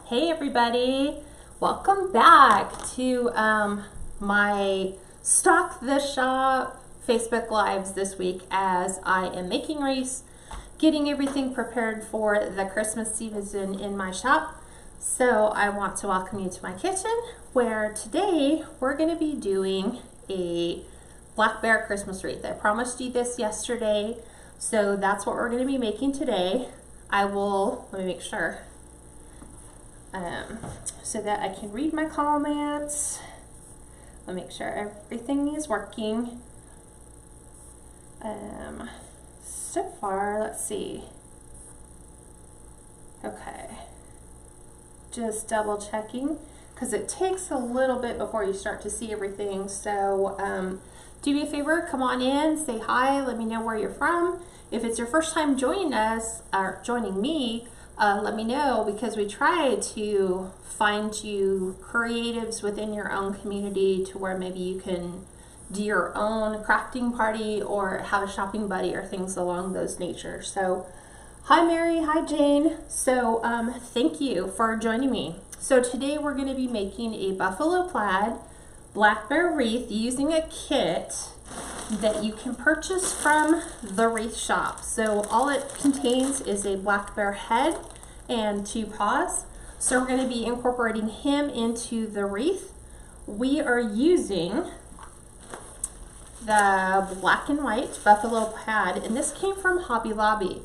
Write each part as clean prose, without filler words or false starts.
Hey everybody, welcome back to my Stock the Shop Facebook Lives this week as I am making wreaths, getting everything prepared for the Christmas season in my shop. So I want to welcome you to my kitchen where today we're going to be doing a Black Bear Christmas wreath. I promised you this yesterday, so that's what we're going to be making today. Let me make sure. So that I can read my comments. I'll make sure everything is working. So far, let's see. Okay. Just double checking because it takes a little bit before you start to see everything. So do me a favor, come on in, say hi, let me know where you're from. If it's your first time joining us or joining me, let me know, because we try to find you creatives within your own community to where maybe you can do your own crafting party or have a shopping buddy or things along those nature. So hi Mary, hi Jane. So thank you for joining me. So today we're going to be making a buffalo plaid Black Bear wreath using a kit that you can purchase from the wreath shop. So all it contains is a black bear head and 2 paws. So we're going to be incorporating him into the wreath. We are using the black and white buffalo plaid, and this came from Hobby Lobby.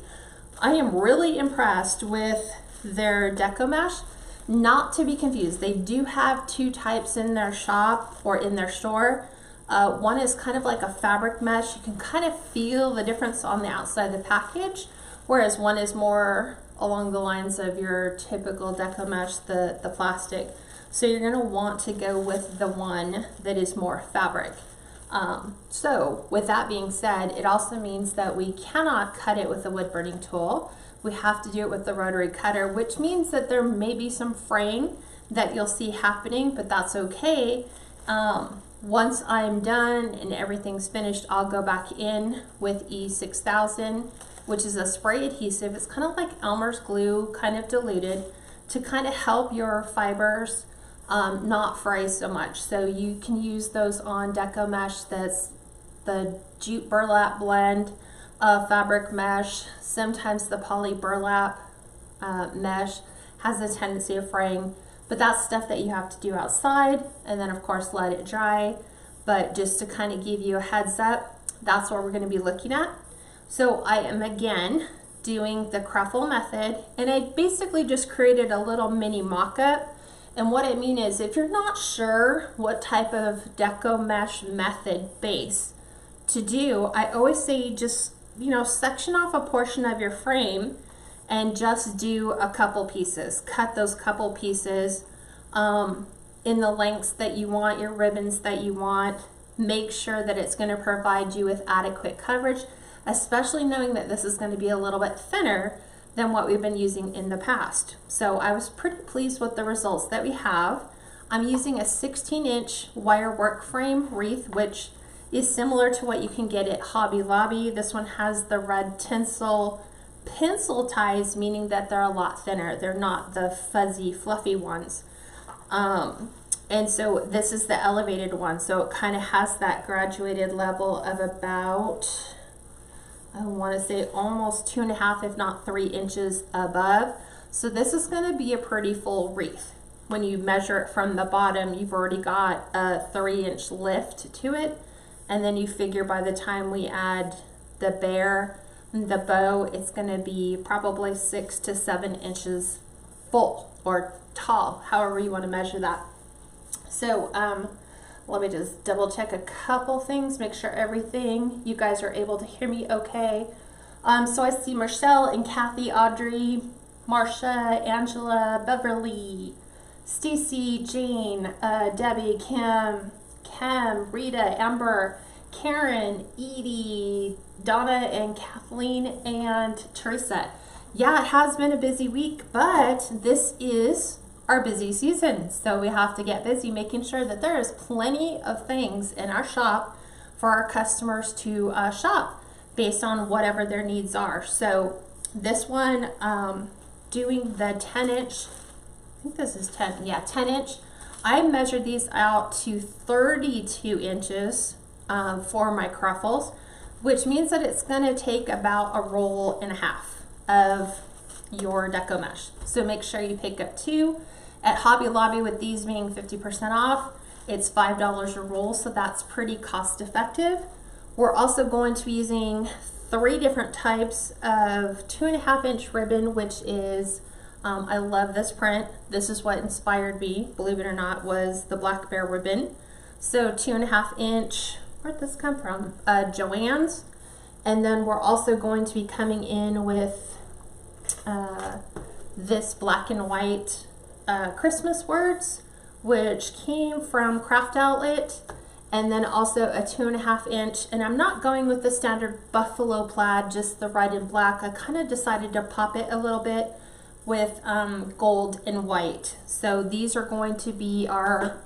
I am really impressed with their Deco mesh. Not to be confused, they do have 2 types in their shop or in their store. One is kind of like a fabric mesh. You can kind of feel the difference on the outside of the package, whereas one is more along the lines of your typical Deco mesh, the plastic. So you're going to want to go with the one that is more fabric. So with that being said, it also means that we cannot cut it with a wood burning tool. We have to do it with the rotary cutter, which means that there may be some fraying that you'll see happening, but that's okay. Once I'm done and everything's finished, I'll go back in with E6000, which is a spray adhesive. It's kind of like Elmer's glue, kind of diluted, to kind of help your fibers not fray so much. So you can use those on Deco mesh. That's the jute burlap blend fabric mesh. Sometimes the poly burlap mesh has a tendency of fraying, but that's stuff that you have to do outside, and then of course let it dry. But just to kind of give you a heads up, that's what we're going to be looking at. So I am again doing the Cruffle method, and I basically just created a little mini mock-up. And what I mean is, if you're not sure what type of Deco mesh method base to do, I always say just, section off a portion of your frame and just do a couple pieces. Cut those couple pieces in the lengths that you want, your ribbons that you want. Make sure that it's going to provide you with adequate coverage, especially knowing that this is going to be a little bit thinner than what we've been using in the past. So I was pretty pleased with the results that we have. I'm using a 16-inch wire work frame wreath, which is similar to what you can get at Hobby Lobby. This one has the red tinsel pencil ties, meaning that they're a lot thinner. They're not the fuzzy, fluffy ones. And so this is the elevated one. So it kind of has that graduated level of about, I want to say almost 2.5, if not 3 inches above. So this is going to be a pretty full wreath. When you measure it from the bottom, you've already got a 3-inch lift to it. And then you figure by the time we add the bear, the bow, it's going to be probably 6 to 7 inches full or tall, however you want to measure that. So let me just double check a couple things, make sure everything, you guys are able to hear me okay. So I see Marcelle and Kathy, Audrey, Marsha, Angela, Beverly, Stacy, Jane, Debbie, Kim, Rita, Amber, Karen, Edie, Donna, and Kathleen, and Teresa. Yeah, it has been a busy week, but this is our busy season. So we have to get busy making sure that there is plenty of things in our shop for our customers to shop based on whatever their needs are. So this one, doing the 10-inch think this is 10, yeah, 10 inch. I measured these out to 32 inches for my cruffles, which means that it's gonna take about a roll and a half of your deco mesh. So make sure you pick up 2. At Hobby Lobby, with these being 50% off, it's $5 a roll, so that's pretty cost effective. We're also going to be using 3 different types of 2.5 inch ribbon, which is, I love this print. This is what inspired me, believe it or not, was the Black Bear ribbon. So 2.5 inch, where'd this come from? Joann's. And then we're also going to be coming in with this black and white Christmas words, which came from Craft Outlet, and then also a 2.5 inch, and I'm not going with the standard buffalo plaid, just the red and black. I kind of decided to pop it a little bit with gold and white. So these are going to be our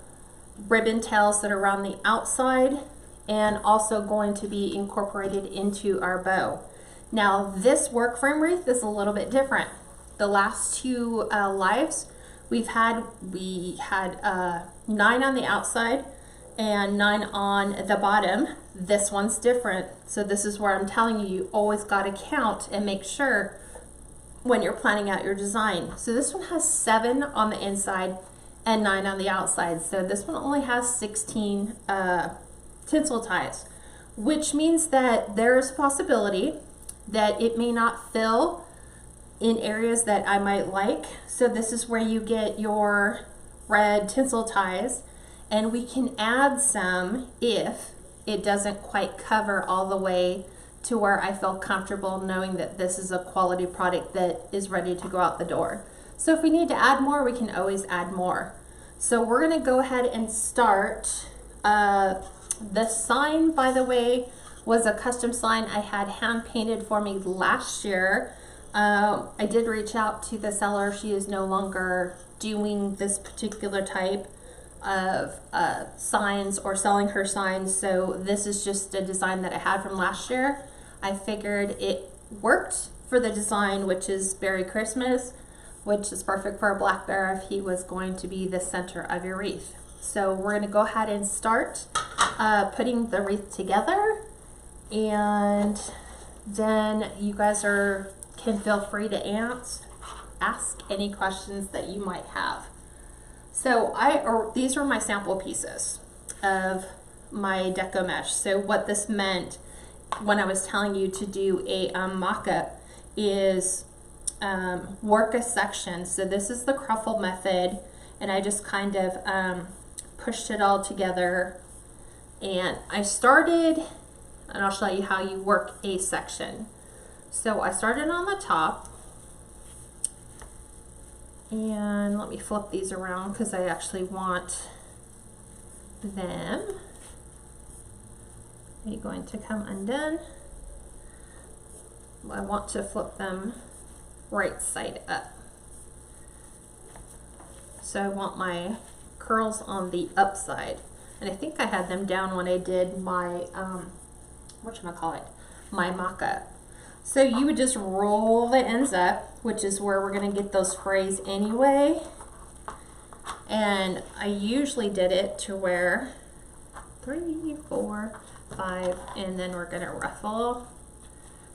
ribbon tails that are around the outside, and also going to be incorporated into our bow. Now this work frame wreath is a little bit different. The last 2 lives we had 9 on the outside and 9 on the bottom. This one's different. So this is where I'm telling you, you always got to count and make sure when you're planning out your design. So this one has 7 on the inside and 9 on the outside. So this one only has 16 tinsel ties, which means that there's a possibility that it may not fill in areas that I might like. So this is where you get your red tinsel ties, and we can add some if it doesn't quite cover all the way to where I feel comfortable knowing that this is a quality product that is ready to go out the door. So if we need to add more, we can always add more. So we're gonna go ahead and start. The sign, by the way, was a custom sign I had hand painted for me last year. I did reach out to the seller. She is no longer doing this particular type of signs or selling her signs, so this is just a design that I had from last year. I figured it worked for the design, which is Berry Christmas, which is perfect for a black bear if he was going to be the center of your wreath. So we're going to go ahead and start putting the wreath together, and then you guys can feel free to ask any questions that you might have. So these are my sample pieces of my deco mesh. So what this meant when I was telling you to do a mock-up is work a section. So this is the cruffle method, and I just kind of pushed it all together, and I started, and I'll show you how you work a section. So I started on the top, and let me flip these around because I actually want them. They're going to come undone. I want to flip them right side up. So I want my curls on the upside, and I think I had them down when I did my my mock-up. So you would just roll the ends up, which is where we're going to get those frays anyway. And I usually did it to where 3, 4, 5, and then we're going to ruffle.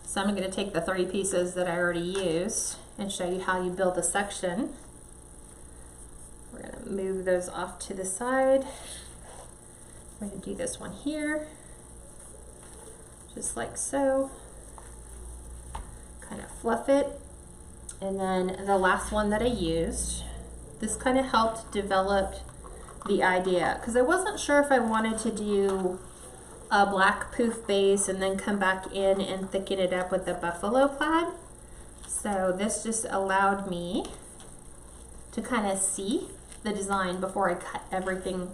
So I'm going to take the 3 pieces that I already used and show you how you build a section. We're going to move those off to the side. We're going to do this one here, just like so. Kind of fluff it, and then the last one that I used, this kind of helped develop the idea, because I wasn't sure if I wanted to do a black poof base and then come back in and thicken it up with the buffalo plaid. So this just allowed me to kind of see the design before I cut everything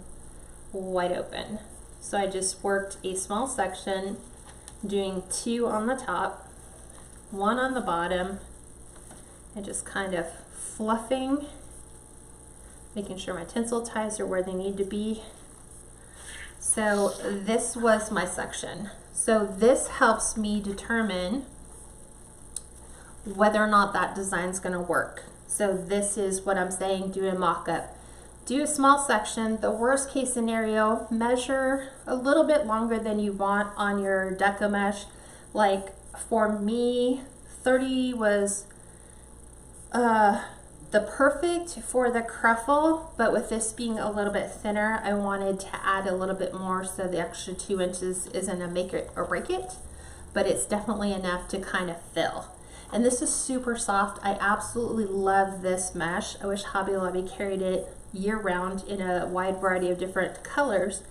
wide open. So I just worked a small section, doing 2 on the top, 1 on the bottom, and just kind of fluffing, making sure my tinsel ties are where they need to be. So this was my section. So this helps me determine whether or not that design's going to work. So this is what I'm saying, do a mock-up. Do a small section. The worst case scenario, measure a little bit longer than you want on your deco mesh. Like for me, 30 was the perfect for the cruffle, but with this being a little bit thinner, I wanted to add a little bit more, so the extra 2 inches isn't a make it or break it, but it's definitely enough to kind of fill. And this is super soft. I absolutely love this mesh. I wish Hobby Lobby carried it year-round in a wide variety of different colors,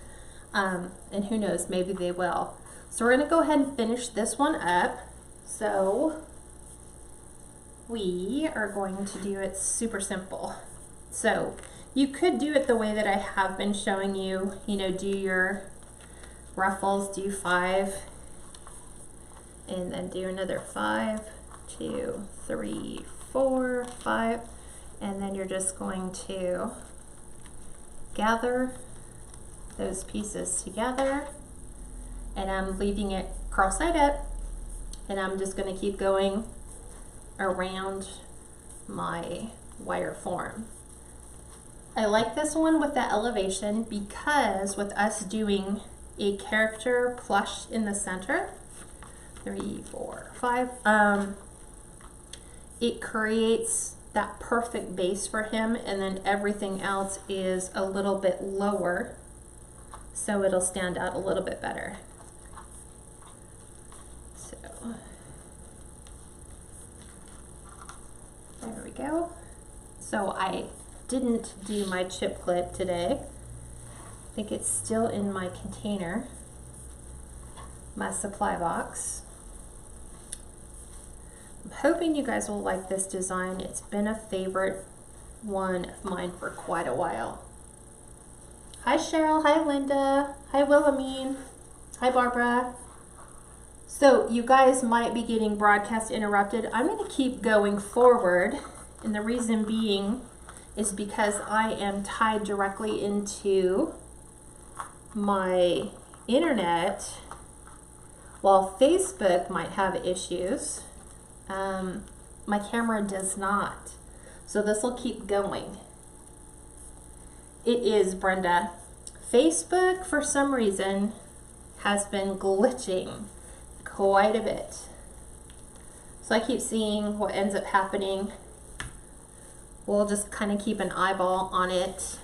and who knows, maybe they will. So we're gonna go ahead and finish this one up. So we are going to do it super simple. So you could do it the way that I have been showing you, you know, do your ruffles, do 5, and then do another 5, 2, 3, 4, 5, and then you're just going to gather those pieces together, and I'm leaving it cross-side up, and I'm just going to keep going around my wire form. I like this one with the elevation because with us doing a character plush in the center, 3, 4, 5, it creates that perfect base for him, and then everything else is a little bit lower, so it'll stand out a little bit better. So there we go. So I didn't do my chip clip today. I think it's still in my container, my supply box. I'm hoping you guys will like this design. It's been a favorite one of mine for quite a while. Hi Cheryl, hi Linda, hi Wilhelmine, hi Barbara. So you guys might be getting broadcast interrupted. I'm going to keep going forward, and the reason being is because I am tied directly into my internet, while Facebook might have issues. My camera does not. So this will keep going. It is, Brenda. Facebook, for some reason, has been glitching quite a bit. So I keep seeing what ends up happening. We'll just kind of keep an eyeball on it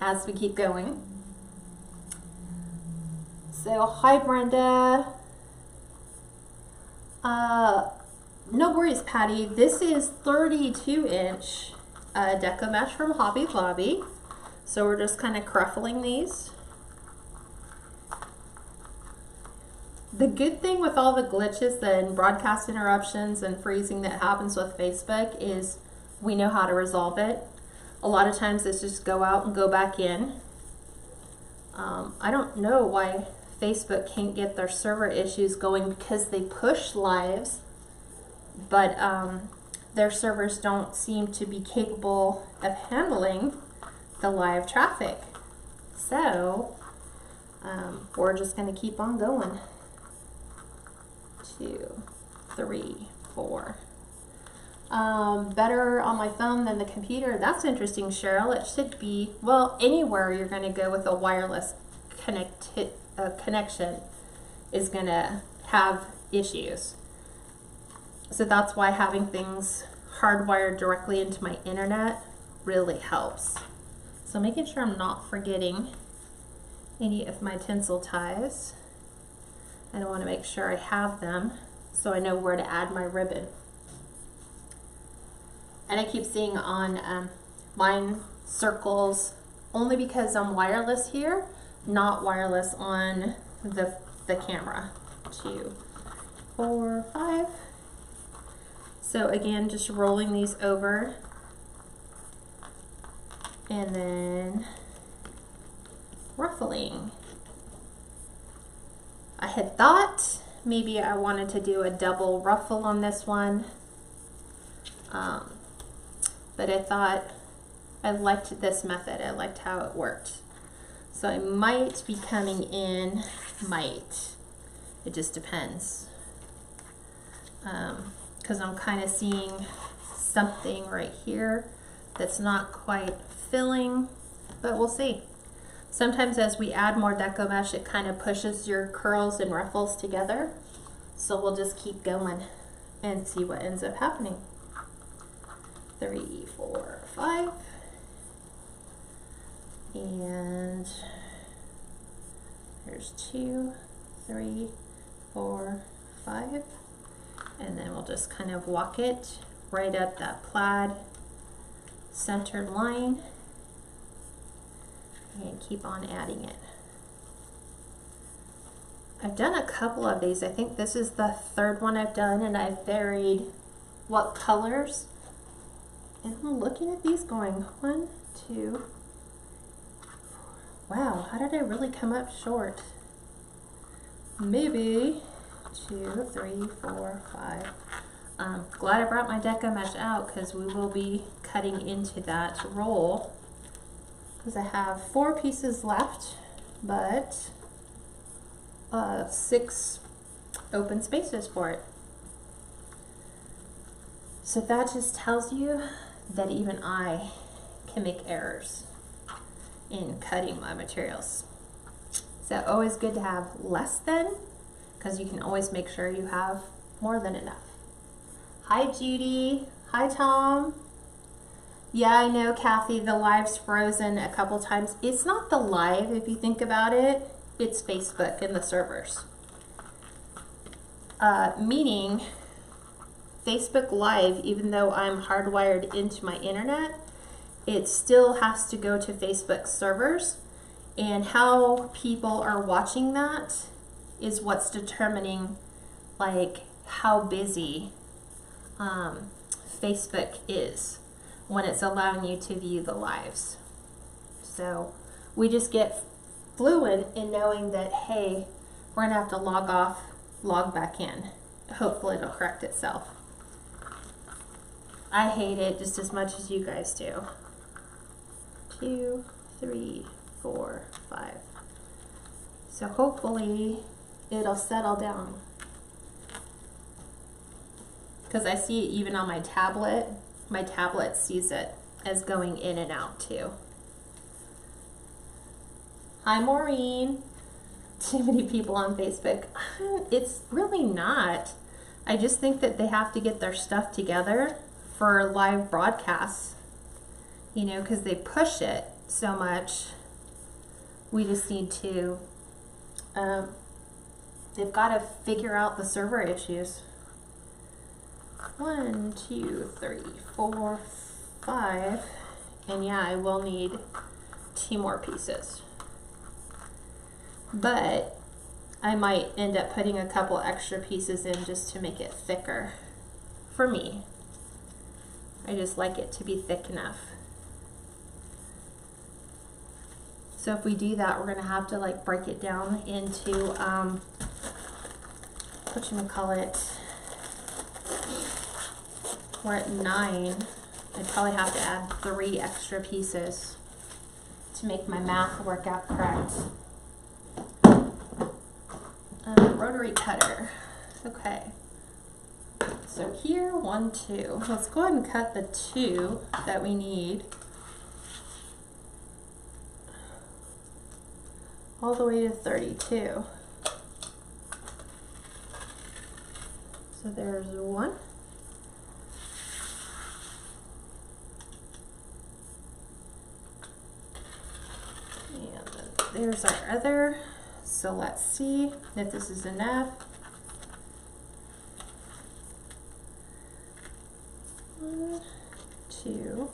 as we keep going. So, hi Brenda. No worries, Patty. This is 32-inch deco mesh from Hobby Lobby. So we're just kind of cruffling these. The good thing with all the glitches and broadcast interruptions and freezing that happens with Facebook is we know how to resolve it. A lot of times it's just go out and go back in. I don't know why Facebook can't get their server issues going, because they push lives, but their servers don't seem to be capable of handling the live traffic. So we're just going to keep on going. 2, 3, 4. Better on my phone than the computer. That's interesting, Cheryl. It should be, well, anywhere you're going to go with a wireless connection is going to have issues. So that's why having things hardwired directly into my internet really helps. So making sure I'm not forgetting any of my tinsel ties. And I want to make sure I have them so I know where to add my ribbon. And I keep seeing on mine circles only because I'm wireless here, not wireless on the camera. 2, 4, 5. So again, just rolling these over, and then ruffling. I had thought maybe I wanted to do a double ruffle on this one, but I thought I liked this method. I liked how it worked. So I might be coming in, it just depends. Because I'm kind of seeing something right here that's not quite filling, but we'll see. Sometimes as we add more deco mesh, it kind of pushes your curls and ruffles together. So we'll just keep going and see what ends up happening. 3, 4, 5. And there's 2, 3, 4, 5. And then we'll just kind of walk it right up that plaid centered line and keep on adding it. I've done a couple of these. I think this is the third one I've done, and I've varied what colors. And I'm looking at these going 1, 2. Wow, how did I really come up short? Maybe 2, 3, 4, 5. Glad I brought my deco mesh out because we will be cutting into that roll, because I have 4 pieces left, but 6 open spaces for it. So that just tells you that even I can make errors in cutting my materials. So always good to have less than, because you can always make sure you have more than enough. Hi Judy, hi Tom. Yeah, I know Kathy, the live's frozen a couple times. It's not the live if you think about it, it's Facebook and the servers. Meaning Facebook Live, even though I'm hardwired into my internet, it still has to go to Facebook servers, and how people are watching that is what's determining like how busy Facebook is when it's allowing you to view the lives. So we just get fluid in knowing that, hey, we're gonna have to log off, log back in. Hopefully it'll correct itself. I hate it just as much as you guys do. 2, 3, 4, 5. So hopefully it'll settle down. Because I see it even on my tablet. My tablet sees it as going in and out too. Hi Maureen. Too many people on Facebook. It's really not. I just think that they have to get their stuff together for live broadcasts, you know, because they push it so much. We just need to, they've got to figure out the server issues. 1, 2, 3, 4, 5, and yeah, I will need 2 more pieces. But I might end up putting a couple extra pieces in just to make it thicker for me. I just like it to be thick enough. So if we do that, we're gonna have to like break it down into whatchamacallit. We're at 9. I'd probably have to add 3 extra pieces to make my math work out correct. Rotary cutter. Okay. So here, 1, 2. Let's go ahead and cut the 2 that we need all the way to 32. So there's 1. And then there's our other. So let's see if this is enough. 1, 2,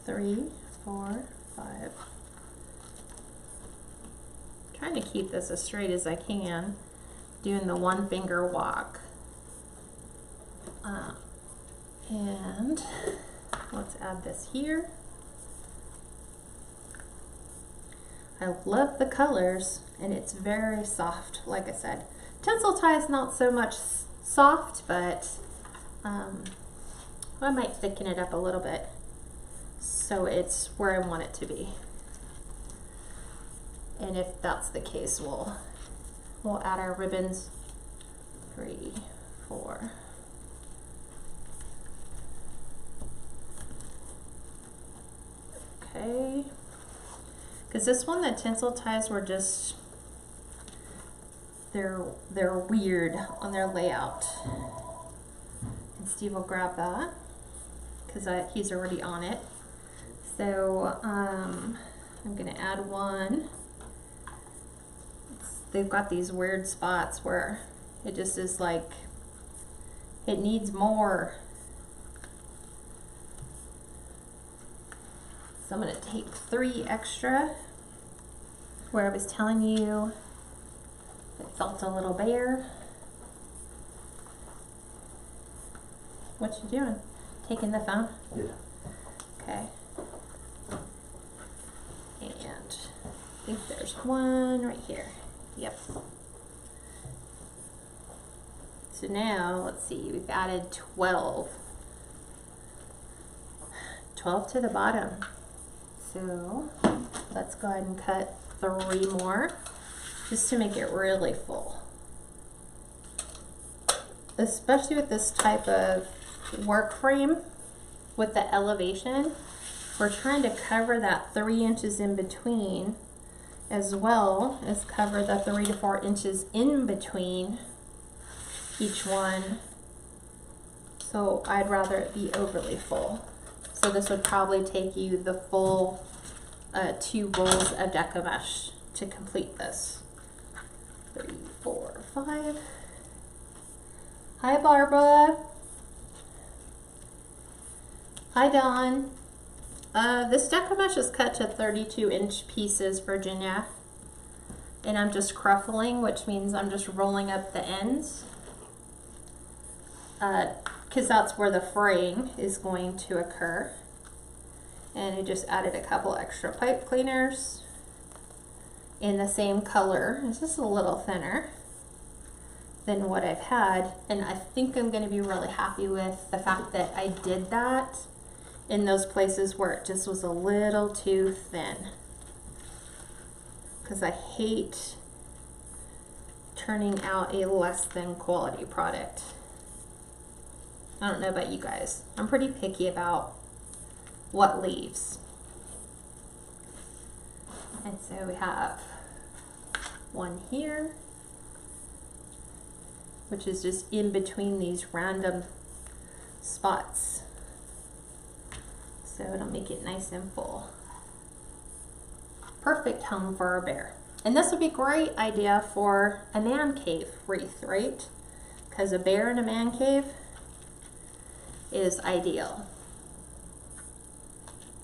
3, 4, 5. Trying to keep this as straight as I can, doing the 1 finger walk. And let's add this here. I love the colors, and it's very soft, like I said. Tinsel tie is not so much soft, but I might thicken it up a little bit so it's where I want it to be. And if that's the case, we'll add our ribbons. 3, 4. Okay. Because this one, the tinsel ties were just, they're weird on their layout. And Steve will grab that because he's already on it. So I'm gonna add one. They've got these weird spots where it just is like, it needs more. So I'm gonna take 3 extra where I was telling you it felt a little bare. What you doing? Taking the phone? Yeah. Okay. And I think there's one right here. Yep. So now, let's see, we've added 12. 12 to the bottom. So let's go ahead and cut 3 more just to make it really full. Especially with this type of work frame with the elevation, we're trying to cover that 3 inches in between as well as cover the 3 to 4 inches in between each one. So I'd rather it be overly full. So this would probably take you the full 2 rolls of Deco mesh to complete this. 3, 4, 5. Hi Barbara. Hi Dawn. This Deco mesh is cut to 32-inch pieces, Virginia. And I'm just cruffling, which means I'm just rolling up the ends. Because that's where the fraying is going to occur. And I just added a couple extra pipe cleaners in the same color. It's just a little thinner than what I've had, and I think I'm going to be really happy with the fact that I did that in those places where it just was a little too thin, because I hate turning out a less than quality product. I don't know about you guys. I'm pretty picky about what leaves. And so we have one here, which is just in between these random spots. So it'll make it nice and full. Perfect home for a bear. And this would be a great idea for a man cave wreath, right? Because a bear in a man cave is ideal.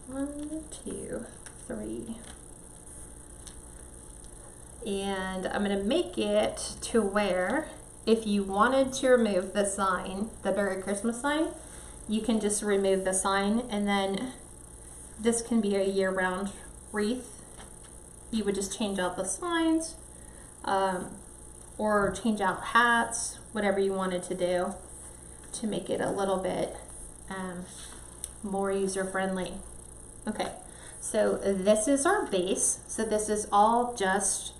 1, 2, 3. And I'm going to make it to where if you wanted to remove the sign, the Merry Christmas sign, you can just remove the sign, and then this can be a year-round wreath. You would just change out the signs, or change out hats, whatever you wanted to do to make it a little bit more user-friendly. Okay, so this is our base. So this is all just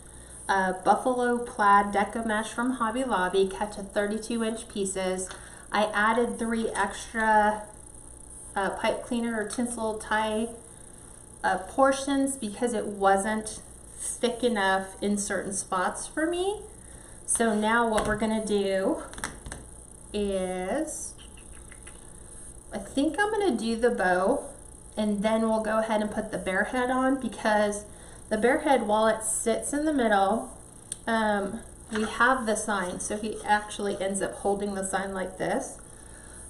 buffalo plaid Deco mesh from Hobby Lobby, cut to 32-inch pieces. I added 3 extra pipe cleaner or tinsel tie portions because it wasn't thick enough in certain spots for me. So now what we're gonna do is, I think I'm gonna do the bow, and then we'll go ahead and put the bear head on, because the bear head, while it sits in the middle, we have the sign, so he actually ends up holding the sign like this.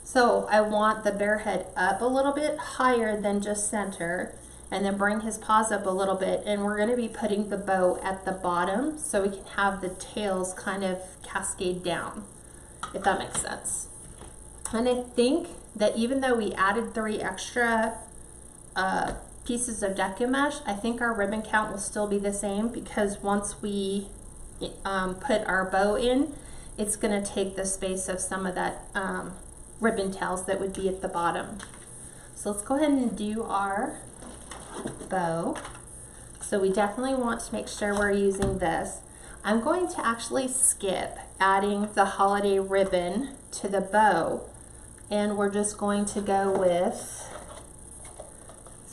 So I want the bear head up a little bit higher than just center, and then bring his paws up a little bit, and we're going to be putting the bow at the bottom so we can have the tails kind of cascade down, if that makes sense. And I think that even though we added 3 extra pieces of Deco mesh, I think our ribbon count will still be the same, because once we put our bow in, it's going to take the space of some of that ribbon tails that would be at the bottom. So let's go ahead and do our bow. So we definitely want to make sure we're using this. I'm going to actually skip adding the holiday ribbon to the bow, and we're just going to go with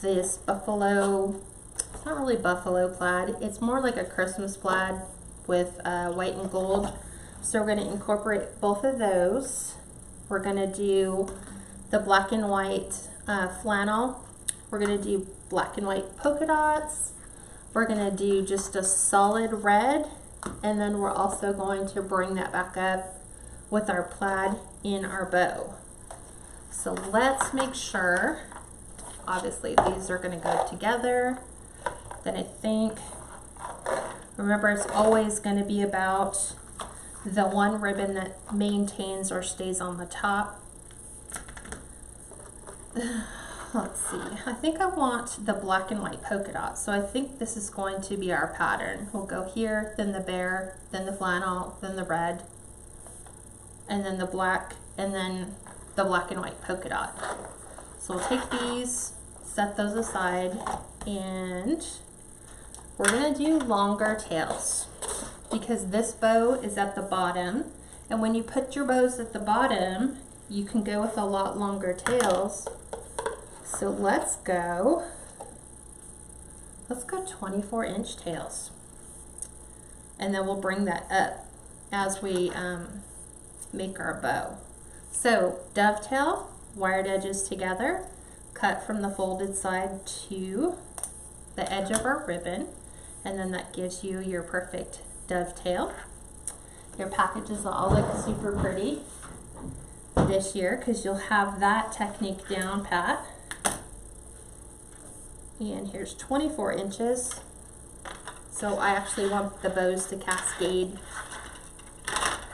this buffalo, it's not really buffalo plaid, it's more like a Christmas plaid with white and gold. So we're going to incorporate both of those. We're going to do the black and white flannel. We're going to do black and white polka dots. We're going to do just a solid red, and then we're also going to bring that back up with our plaid in our bow. So let's make sure, obviously these are going to go together. Then I think, remember, it's always going to be about the one ribbon that maintains or stays on the top. Let's see, I think I want the black and white polka dot, so I think this is going to be our pattern. We'll go here, then the bear, then the flannel, then the red, and then the black, and then the black and white polka dot. So we'll take these, set those aside, and we're going to do longer tails because this bow is at the bottom, and when you put your bows at the bottom you can go with a lot longer tails. So let's go 24-inch tails, and then we'll bring that up as we make our bow. So dovetail, wired edges together, cut from the folded side to the edge of our ribbon, and then that gives you your perfect dovetail. Your packages will all look super pretty this year because you'll have that technique down pat. And here's 24 inches. So I actually want the bows to cascade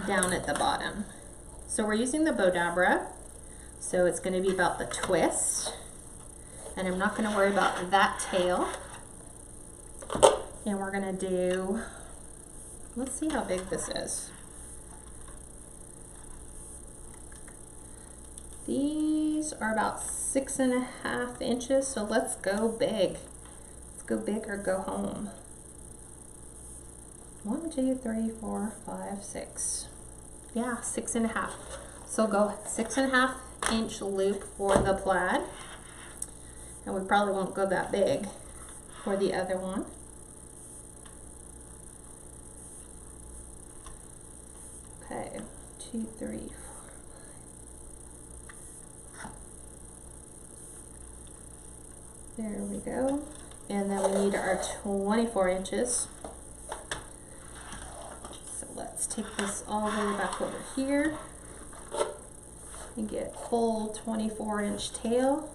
down at the bottom. So we're using the bow dabra, so it's going to be about the twist, and I'm not going to worry about that tail. And we're going to do, let's see how big this is. These are about 6.5 inches, so let's go big. Let's go big or go home. 1, 2, 3, 4, 5, 6. Yeah, 6.5. So go 6.5 inch loop for the plaid, and we probably won't go that big for the other one. Okay, 2, 3, 4. There we go. And then we need our 24 inches. So let's take this all the way back over here and get full 24-inch tail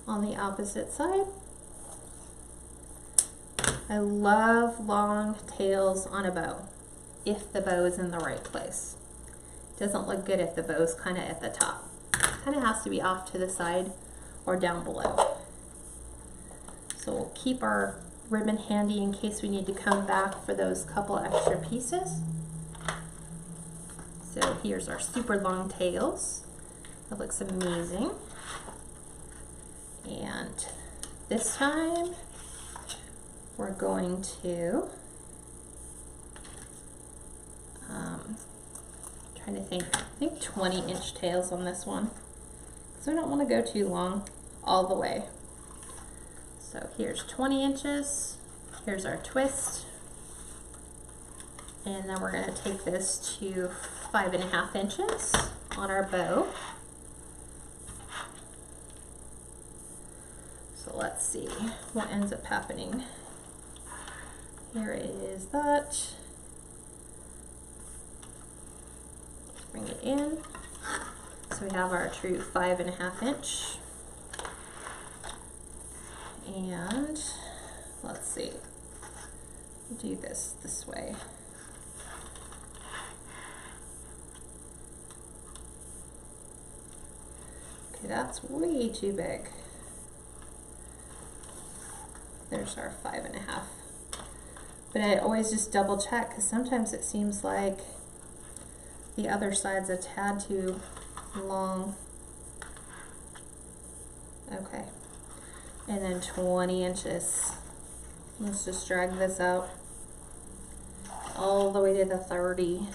on the opposite side. I love long tails on a bow if the bow is in the right place. It doesn't look good if the bow is kind of at the top. It kind of has to be off to the side or down below. So we'll keep our ribbon handy in case we need to come back for those couple extra pieces. So here's our super long tails. That looks amazing. And this time we're going to, trying to think, I think 20-inch tails on this one. So we don't want to go too long all the way. So here's 20 inches, here's our twist, and then we're going to take this to 5.5 inches on our bow. So let's see what ends up happening. Here is that. Let's bring it in. So we have our true 5.5 inch. And let's see, we'll do this way. Okay, that's way too big. There's our 5.5. But I always just double check because sometimes it seems like the other side's a tad too long. Okay. And then 20 inches. Let's just drag this out all the way to the 30.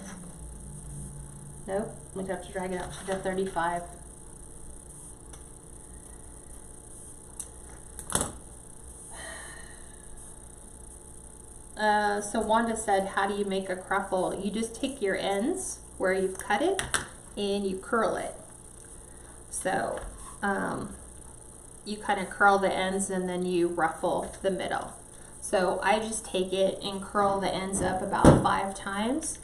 Nope, we'd have to drag it out to the 35. So Wanda said, how do you make a cruffle? You just take your ends where you've cut it and you curl it. So you kind of curl the ends and then you ruffle the middle. So I just take it and curl the ends up about 5 times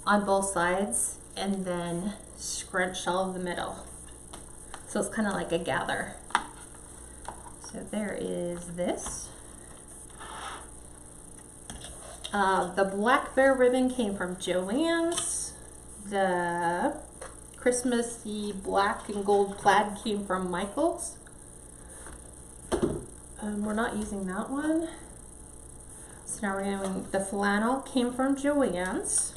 on both sides and then scrunch all of the middle. So it's kind of like a gather. So there is this. The Black Bear ribbon came from Joann's. The Christmassy black and gold plaid came from Michael's. We're not using that one. So now we're doing the flannel came from Joann's.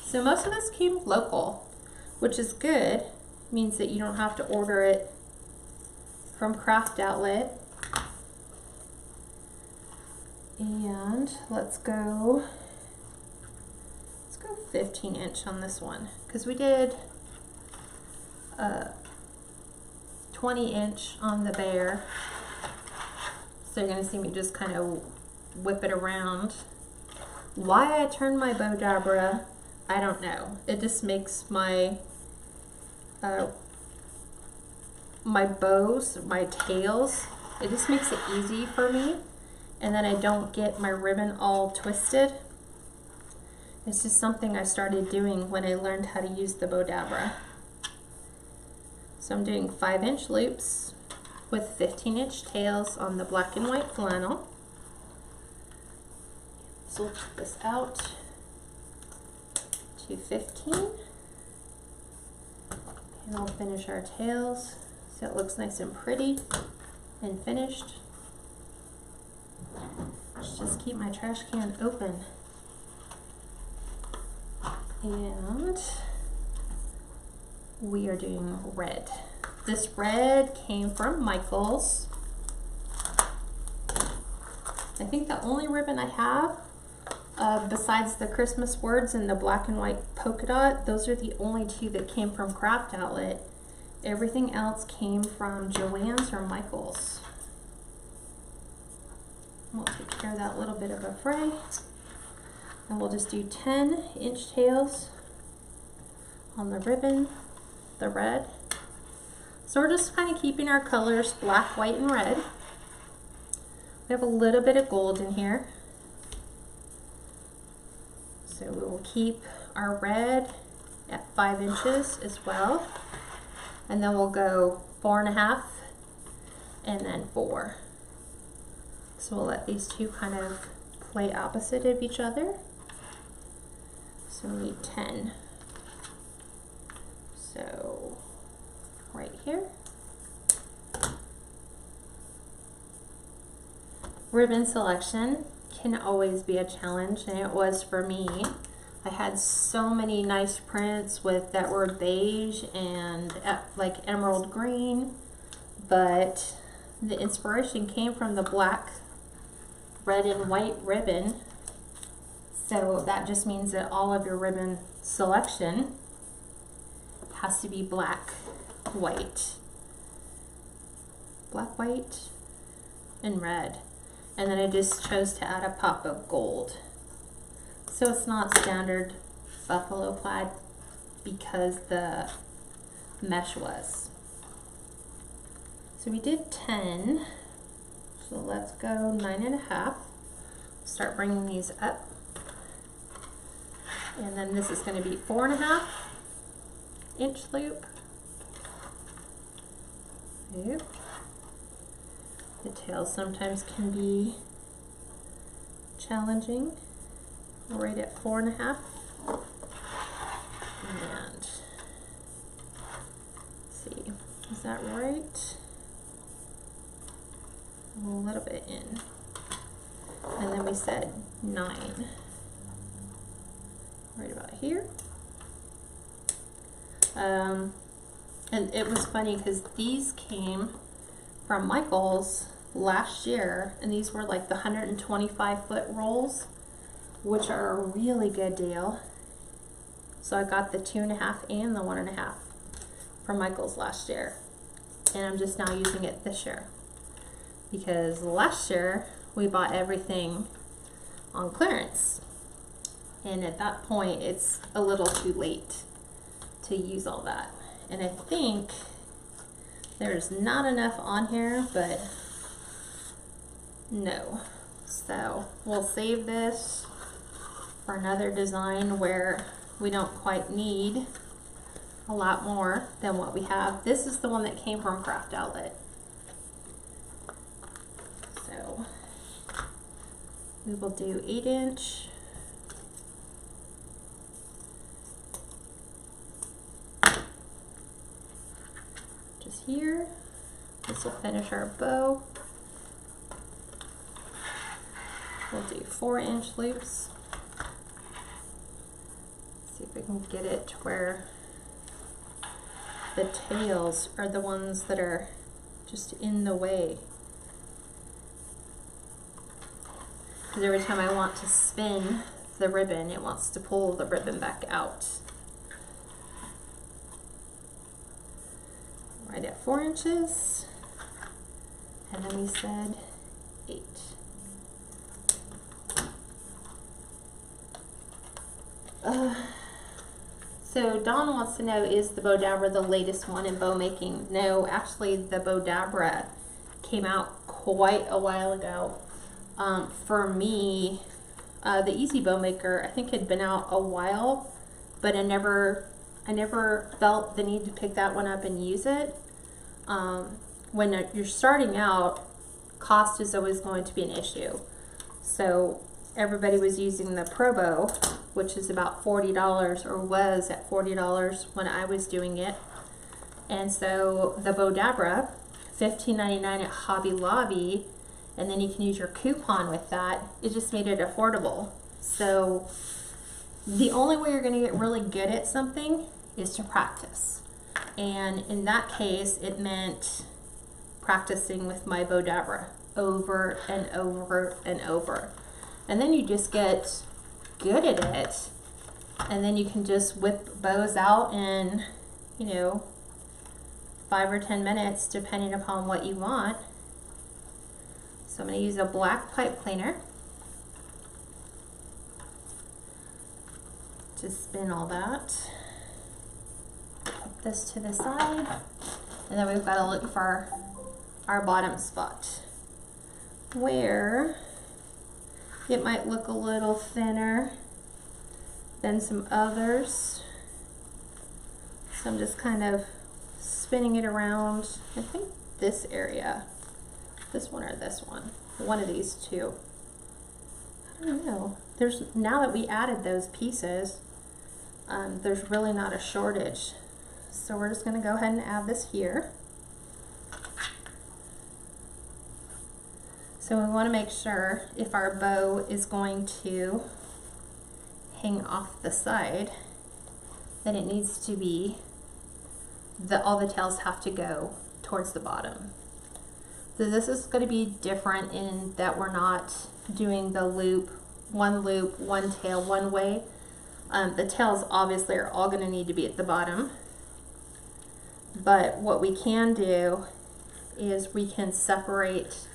So most of this came local, which is good. Means that you don't have to order it from Craft Outlet. And let's go 15 inch on this one, because we did 20 inch on the bear. So you're gonna see me just kind of whip it around. Why I turned my bow dabra, I don't know. It just makes my my bows, my tails, it just makes it easy for me. And then I don't get my ribbon all twisted. It's just something I started doing when I learned how to use the bow dabra. So I'm doing 5-inch loops with 15-inch tails on the black and white flannel. So we'll put this out to 15. And I'll finish our tails so it looks nice and pretty and finished. Let's just keep my trash can open. And we are doing red. This red came from Michael's. I think the only ribbon I have, besides the Christmas words and the black and white polka dot, those are the only 2 that came from Craft Outlet. Everything else came from Joann's or Michael's. We'll take care of that little bit of a fray. And we'll just do 10-inch tails on the ribbon, the red. So we're just kind of keeping our colors black, white, and red. We have a little bit of gold in here. So we will keep our red at 5 inches as well. And then we'll go 4.5 and then 4. So we'll let these 2 kind of play opposite of each other. So we need 10. So right here. Ribbon selection can always be a challenge, and it was for me. I had so many nice prints with that were beige and like emerald green, but the inspiration came from the black, red, and white ribbon. So that just means that all of your ribbon selection has to be black, white, and red. And then I just chose to add a pop of gold. So it's not standard buffalo plaid because the mesh was. So we did 10. So let's go 9.5. Start bringing these up. And then this is going to be 4.5-inch loop. Loop. The tail sometimes can be challenging. Right at 4.5. And let's see, is that right? A little bit in. And then we said 9. Right about here. And it was funny because these came from Michael's last year, and these were like the 125-foot rolls, which are a really good deal. So I got the 2.5 and the 1.5 from Michael's last year, and I'm just now using it this year because last year we bought everything on clearance. And at that point, it's a little too late to use all that. And I think there's not enough on here, but no. So we'll save this for another design where we don't quite need a lot more than what we have. This is the one that came from Craft Outlet. So we will do 8-inch. Just here. This will finish our bow. We'll do 4-inch loops. See if we can get it to where the tails are the ones that are just in the way. Because every time I want to spin the ribbon, it wants to pull the ribbon back out. Right at 4 inches. And then we said 8. So Dawn wants to know, is the Bow Dabra the latest one in bow making? No, actually the Bow Dabra came out quite a while ago. For me, the Easy Bow Maker, I think had been out a while, but I never felt the need to pick that one up and use it. When you're starting out, cost is always going to be an issue. So everybody was using the Pro Bow, which is about $40, or was at $40 when I was doing it. And so the Bow Dabra, $15.99 at Hobby Lobby, and then you can use your coupon with that. It just made it affordable. So the only way you're going to get really good at something is to practice. And in that case, it meant practicing with my Bow Dabra over and over and over. And then you just get good at it, and then you can just whip bows out in, you know, 5 or 10 minutes depending upon what you want. So I'm going to use a black pipe cleaner to spin all that. Put this to the side, and then we've got to look for our bottom spot where it might look a little thinner than some others. So I'm just kind of spinning it around. I think this area, this one or this one of these two. I don't know. Now that we added those pieces, there's really not a shortage. So we're just going to go ahead and add this here. So we want to make sure if our bow is going to hang off the side, then it needs to be, all the tails have to go towards the bottom. So this is going to be different in that we're not doing the loop, one tail, one way. The tails obviously are all going to need to be at the bottom. But what we can do is we can separate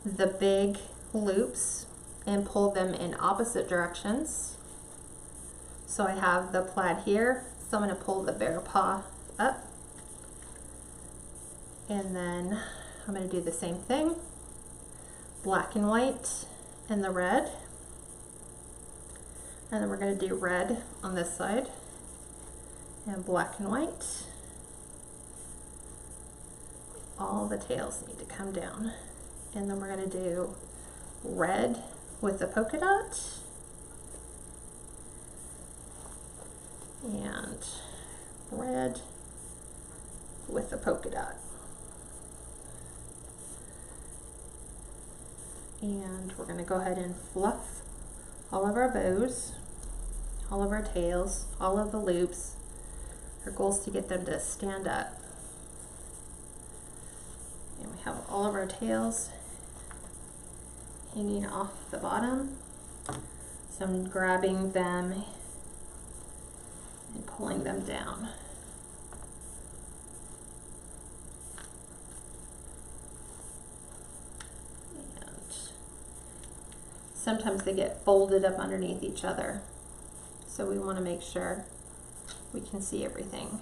the big loops and pull them in opposite directions. So I have the plaid here, so I'm going to pull the bear paw up, and then I'm going to do the same thing, black and white and the red, and then we're going to do red on this side and black and white. All the tails need to come down. And then we're going to do red with the polka dot and red with the polka dot. And we're going to go ahead and fluff all of our bows, all of our tails, all of the loops. Our goal is to get them to stand up. And we have all of our tails hanging off the bottom. So I'm grabbing them and pulling them down. And sometimes they get folded up underneath each other. So we want to make sure we can see everything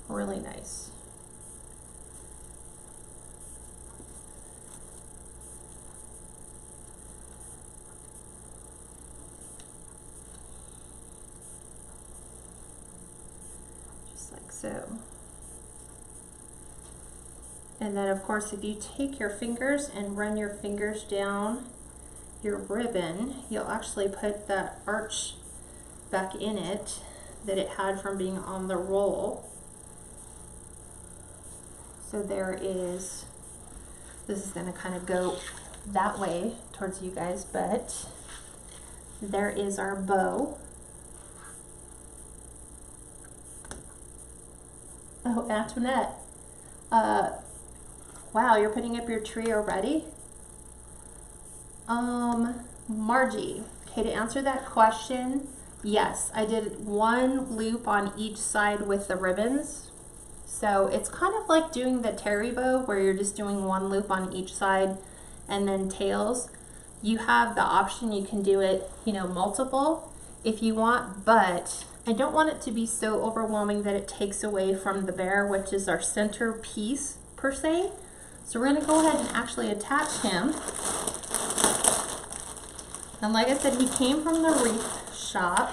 really nice. Just like so. And then of course, if you take your fingers and run your fingers down your ribbon, you'll actually put that arch back in it that it had from being on the roll. So there is, this is gonna kind of go that way towards you guys, but there is our bow. Oh, Antoinette, wow, you're putting up your tree already? Margie, okay, to answer that question, yes, I did one loop on each side with the ribbons. So it's kind of like doing the terry bow where you're just doing one loop on each side and then tails. You have the option, you can do it, you know, multiple if you want, but I don't want it to be so overwhelming that it takes away from the bear, which is our center piece per se. So we're gonna go ahead and actually attach him. And like I said, he came from the wreath shop.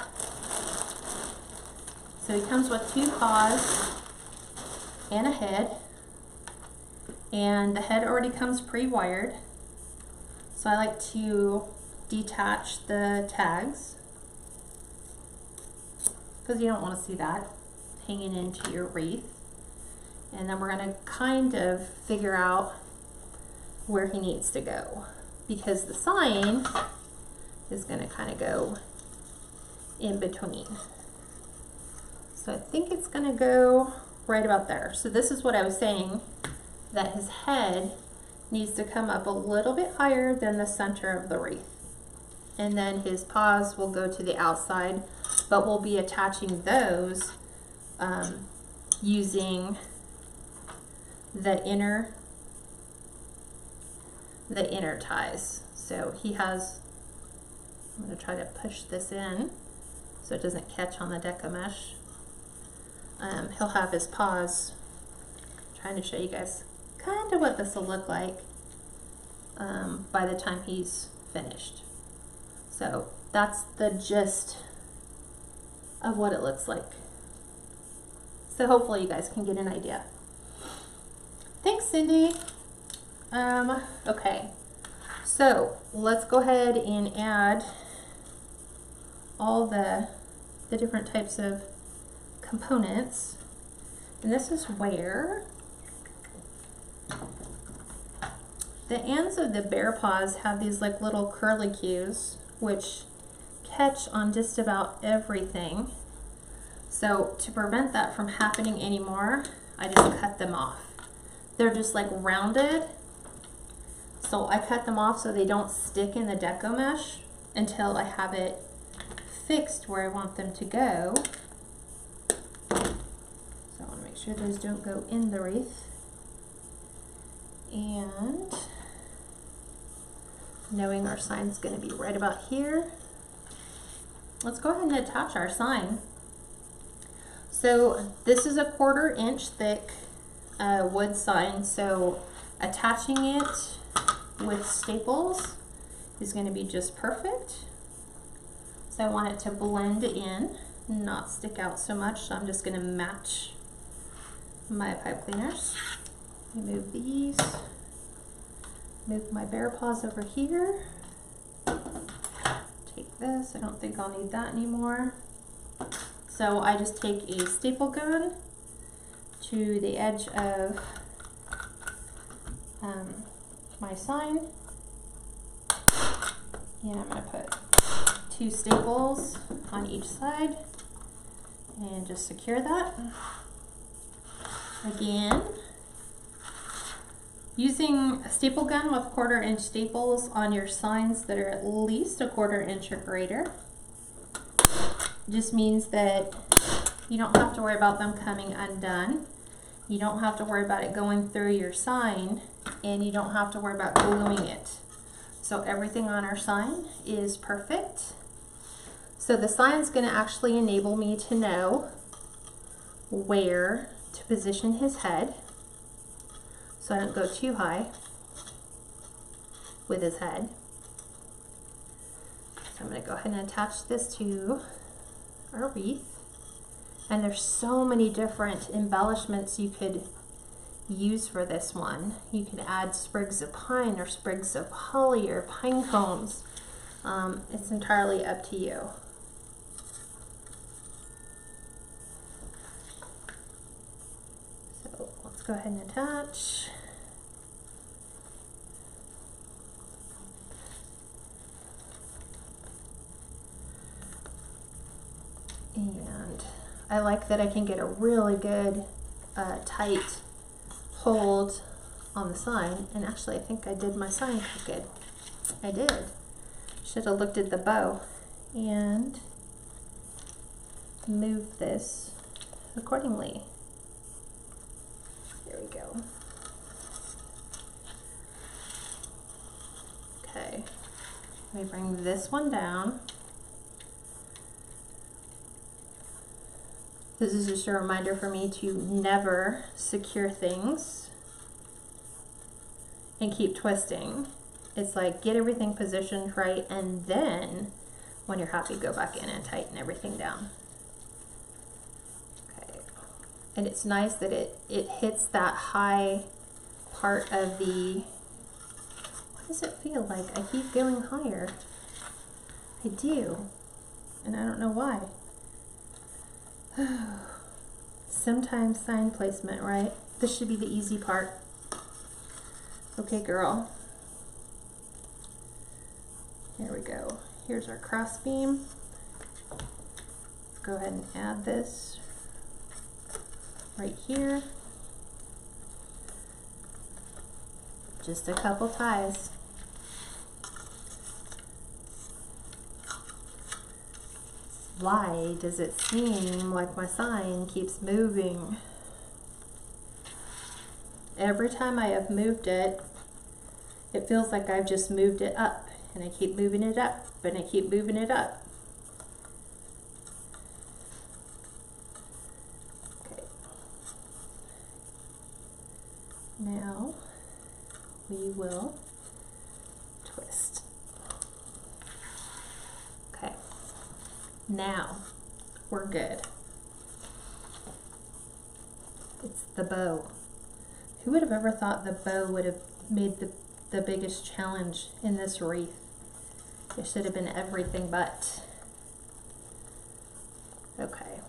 So he comes with 2 paws and a head. And the head already comes pre-wired. So I like to detach the tags, because you don't want to see that hanging into your wreath. And then we're going to kind of figure out where he needs to go, because the sign is going to kind of go in between. So I think it's going to go right about there. So this is what I was saying, that his head needs to come up a little bit higher than the center of the wreath. And then his paws will go to the outside, but we'll be attaching those using the inner ties. So he has, I'm going to try to push this in so it doesn't catch on the Deco mesh. He'll have his paws, trying to show you guys kind of what this will look like by the time he's finished. So that's the gist of what it looks like. So hopefully you guys can get an idea. Thanks, Cindy. Okay, so let's go ahead and add all the different types of components. And this is where the ends of the bear paws have these like little curlicues which catch on just about everything. So to prevent that from happening anymore, I just cut them off. They're just like rounded. So I cut them off so they don't stick in the Deco mesh until I have it fixed where I want them to go. So I want to make sure those don't go in the wreath. And knowing our sign's going to be right about here, let's go ahead and attach our sign. So this is a 1/4 inch thick wood sign, so attaching it with staples is going to be just perfect. So I want it to blend in, not stick out so much, so I'm just going to match my pipe cleaners. Remove these, move my bear paws over here, take this, I don't think I'll need that anymore. So I just take a staple gun to the edge of my sign, and I'm going to put 2 staples on each side and just secure that. Again, using a staple gun with 1/4 inch staples on your signs that are at least a 1/4 inch or greater just means that you don't have to worry about them coming undone. You don't have to worry about it going through your sign, and you don't have to worry about gluing it. So everything on our sign is perfect. So the sign is going to actually enable me to know where to position his head, so I don't go too high with his head. So I'm going to go ahead and attach this to our wreath. And there's so many different embellishments you could use for this one. You could add sprigs of pine or sprigs of holly or pine cones. It's entirely up to you. So let's go ahead and attach. And I like that I can get a really good tight hold on the sign. And actually I think I did my sign crooked. I did. Should have looked at the bow and moved this accordingly. There we go. Okay, let me bring this one down. This is just a reminder for me to never secure things and keep twisting. It's like get everything positioned right, and then when you're happy, go back in and tighten everything down. Okay. And it's nice that it hits that high part of the, what does it feel like? I keep going higher. I do, and I don't know why. Sometimes sign placement, right? This should be the easy part. Okay, girl. Here we go. Here's our cross beam. Let's go ahead and add this right here. Just a couple ties. Why does it seem like my sign keeps moving? Every time I have moved it, it feels like I've just moved it up, and I keep moving it up, and I keep moving it up. Okay. Now we will twist. Okay. Now we're good. It's the bow. Who would have ever thought the bow would have made the biggest challenge in this wreath? It should have been everything but. Okay.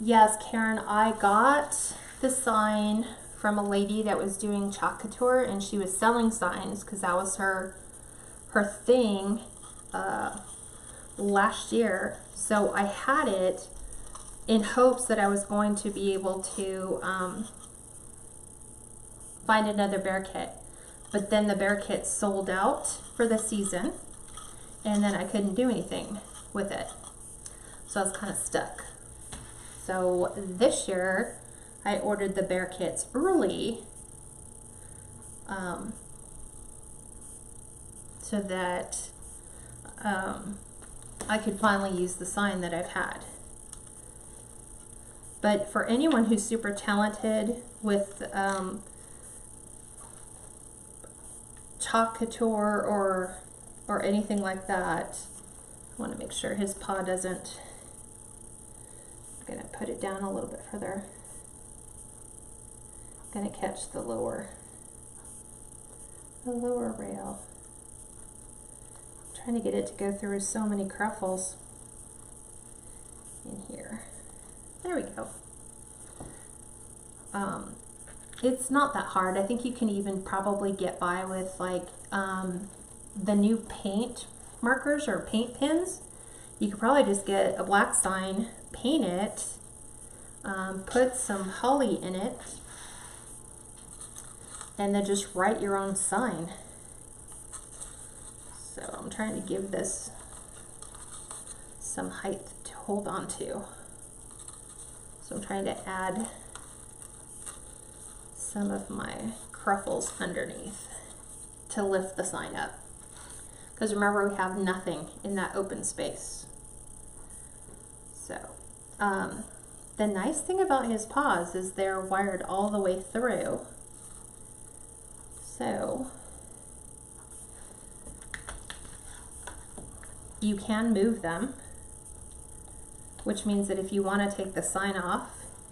Yes, Karen, I got the sign from a lady that was doing chalk couture, and she was selling signs because that was her thing last year. So I had it in hopes that I was going to be able to find another bear kit. But then the bear kit sold out for the season, and then I couldn't do anything with it. So I was kind of stuck. So this year I ordered the bear kits early so that I could finally use the sign that I've had. But for anyone who's super talented with chalk couture or anything like that, I want to make sure his paw doesn't. I'm going to put it down a little bit further. I'm going to catch the lower rail. I'm trying to get it to go through so many cruffles in here. There we go. It's not that hard. I think you can even probably get by with like the new paint markers or paint pens. You could probably just get a black sign, paint it, put some holly in it, and then just write your own sign. So I'm trying to give this some height to hold on to. So I'm trying to add some of my truffles underneath to lift the sign up. Because remember, we have nothing in that open space. So, the nice thing about his paws is they're wired all the way through. So, you can move them, which means that if you want to take the sign off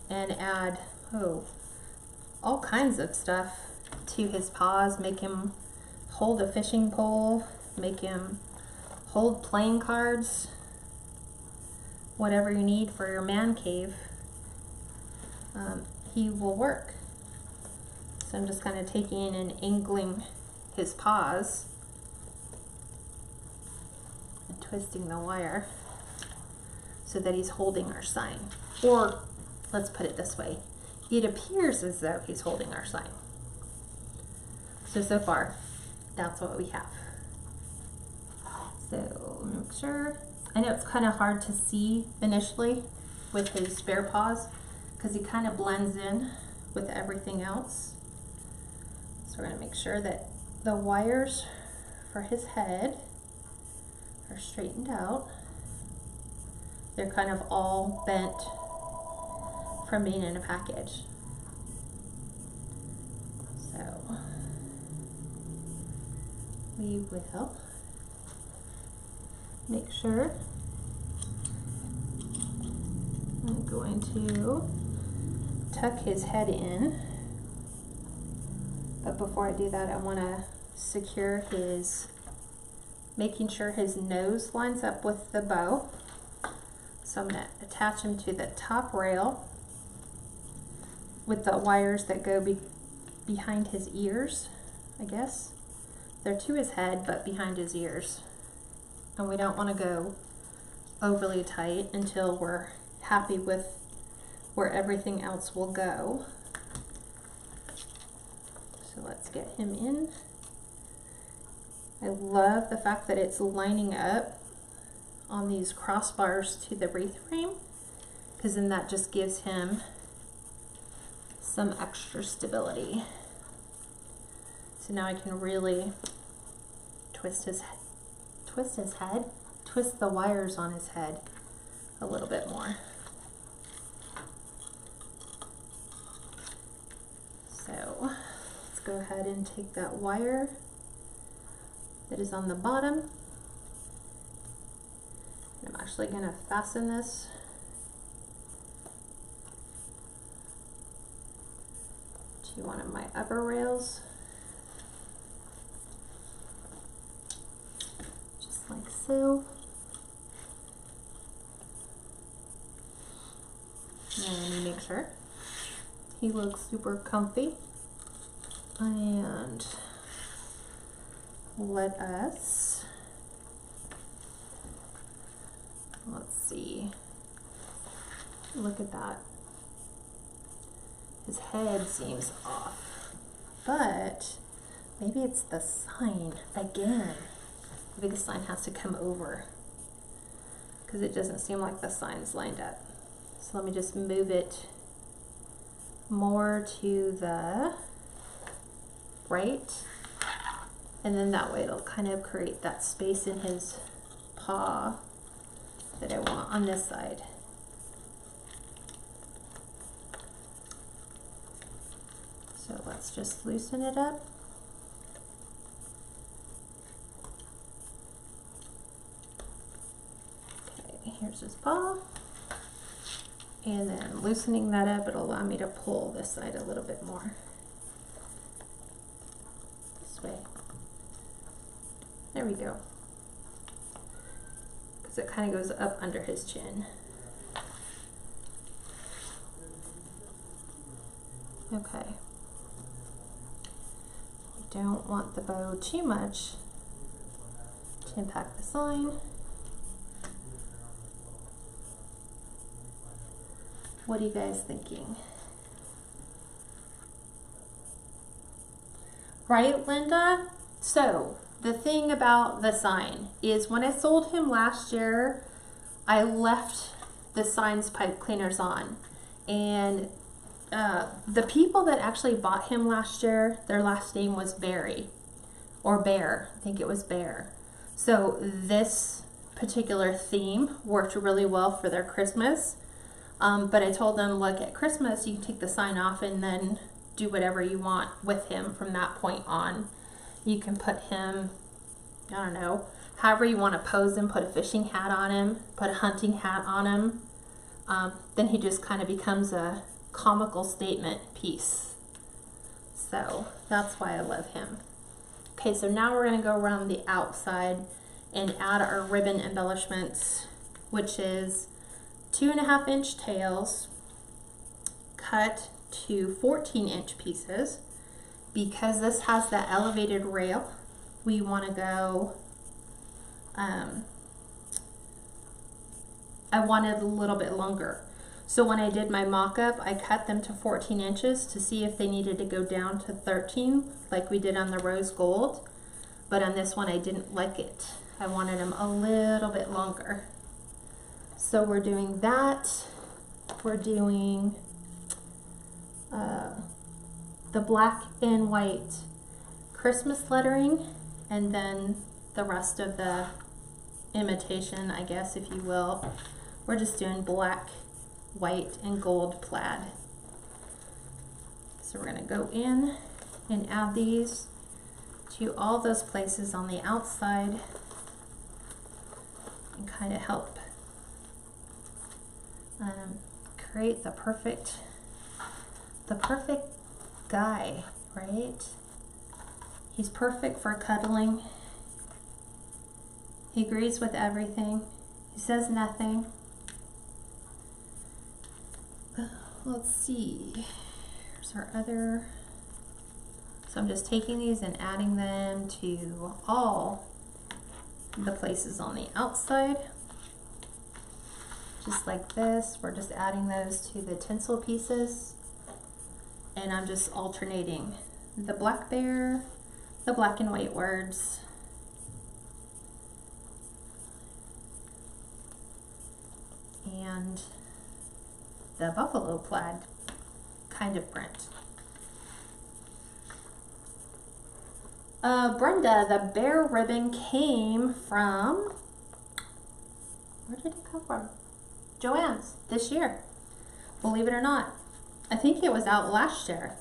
and add, all kinds of stuff to his paws, make him hold a fishing pole, make him hold playing cards, whatever you need for your man cave, he will work. So I'm just kind of taking and angling his paws and twisting the wire so that he's holding our sign. Or let's put it this way, it appears as though he's holding our sign. So far, that's what we have. So make sure, I know it's kind of hard to see initially with his bare paws because he kind of blends in with everything else. So we're going to make sure that the wires for his head are straightened out. They're kind of all bent from being in a package. So we will make sure. I'm going to tuck his head in, but before I do that, I want to secure his, making sure his nose lines up with the bow. So I'm going to attach him to the top rail with the wires that go behind his ears, I guess. They're to his head, but behind his ears. And we don't want to go overly tight until we're happy with where everything else will go. So let's get him in. I love the fact that it's lining up on these crossbars to the wreath frame, because then that just gives him some extra stability. So now I can really twist the wires on his head a little bit more. So let's go ahead and take that wire that is on the bottom. I'm actually going to fasten this to one of my upper rails, just like so. And let me make sure he looks super comfy. And let us, let's see, look at that. His head seems off, but maybe it's the sign again. Maybe the sign has to come over because it doesn't seem like the sign's lined up. So let me just move it more to the right, and then that way it'll kind of create that space in his paw that I want on this side. So let's just loosen it up. Okay, here's his paw. And then loosening that up, it'll allow me to pull this side a little bit more. This way. There we go. Because it kind of goes up under his chin. Okay. We don't want the bow too much to impact the sign. What are you guys thinking? Right, Linda? So, the thing about the sign is when I sold him last year, I left the signs pipe cleaners on. And the people that actually bought him last year, their last name was Berry or Bear. I think it was Bear. So this particular theme worked really well for their Christmas. But I told them, look, at Christmas you can take the sign off and then do whatever you want with him from that point on. You can put him, I don't know, however you want to pose him, put a fishing hat on him, put a hunting hat on him. Then he just kind of becomes a comical statement piece. So that's why I love him. Okay, so now we're going to go around the outside and add our ribbon embellishments, which is 2.5-inch tails cut to 14-inch pieces. Because this has that elevated rail, we want to go, I wanted a little bit longer. So when I did my mock-up, I cut them to 14 inches to see if they needed to go down to 13 like we did on the rose gold. But on this one I didn't like it. I wanted them a little bit longer. So we're doing that. We're doing the black and white Christmas lettering, and then the rest of the imitation, I guess, if you will. We're just doing black, white, and gold plaid. So we're going to go in and add these to all those places on the outside and kind of help create the perfect guy, right? He's perfect for cuddling. He agrees with everything. He says nothing. Let's see. Here's our other. So I'm just taking these and adding them to all the places on the outside. Just like this. We're just adding those to the tinsel pieces. And I'm just alternating the black bear, the black and white words, and the buffalo plaid kind of print. Brenda, the bear ribbon came from, where did it come from? Joann's this year, believe it or not. I think it was out last year,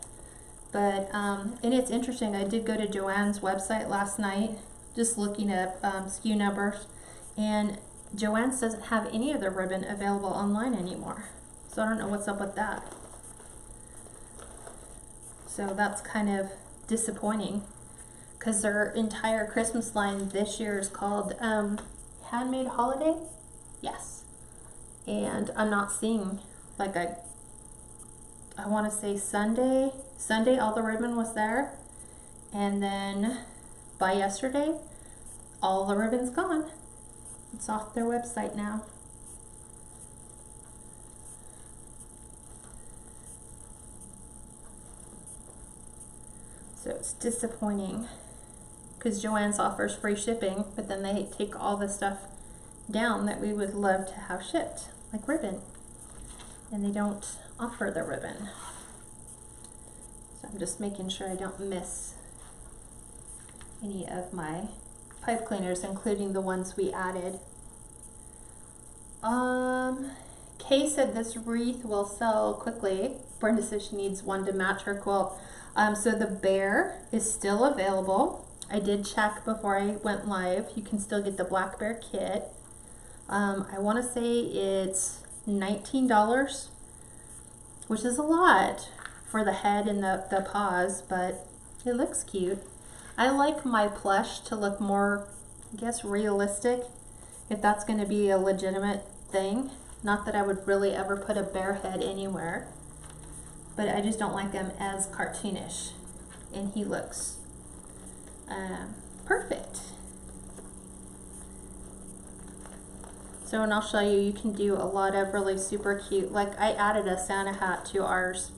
but and it's interesting. I did go to Joann's website last night, just looking at SKU numbers, and Joann's doesn't have any of the ribbon available online anymore. So I don't know what's up with that. So that's kind of disappointing, because their entire Christmas line this year is called Handmade Holiday. Yes, and I'm not seeing, like, I want to say Sunday all the ribbon was there, and then by yesterday all the ribbon's gone. It's off their website now. So it's disappointing, because Joann's offers free shipping, but then they take all the stuff down that we would love to have shipped, like ribbon, and they don't offer the ribbon. So I'm just making sure I don't miss any of my pipe cleaners, including the ones we added. Kay said this wreath will sell quickly. Brenda says she needs one to match her quilt. So the bear is still available. I did check before I went live. You can still get the Black Bear kit. I want to say it's $19, which is a lot for the head and the paws, but it looks cute. I like my plush to look more, I guess, realistic, if that's going to be a legitimate thing. Not that I would really ever put a bear head anywhere, but I just don't like him as cartoonish, and he looks perfect. So, and I'll show you, you can do a lot of really super cute, like I added a Santa hat to ours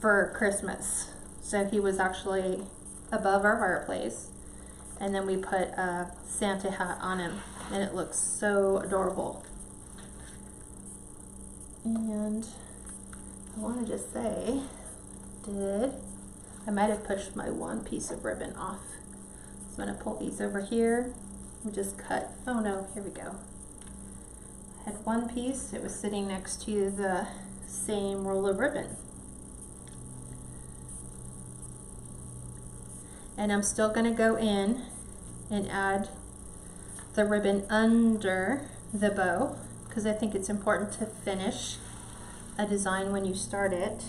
for Christmas. So he was actually above our fireplace, and then we put a Santa hat on him, and it looks so adorable. And I want to just say, I might have pushed my one piece of ribbon off. So I'm going to pull these over here and just cut. Oh no, here we go. I had one piece, it was sitting next to the same roll of ribbon. And I'm still going to go in and add the ribbon under the bow, because I think it's important to finish a design when you start it.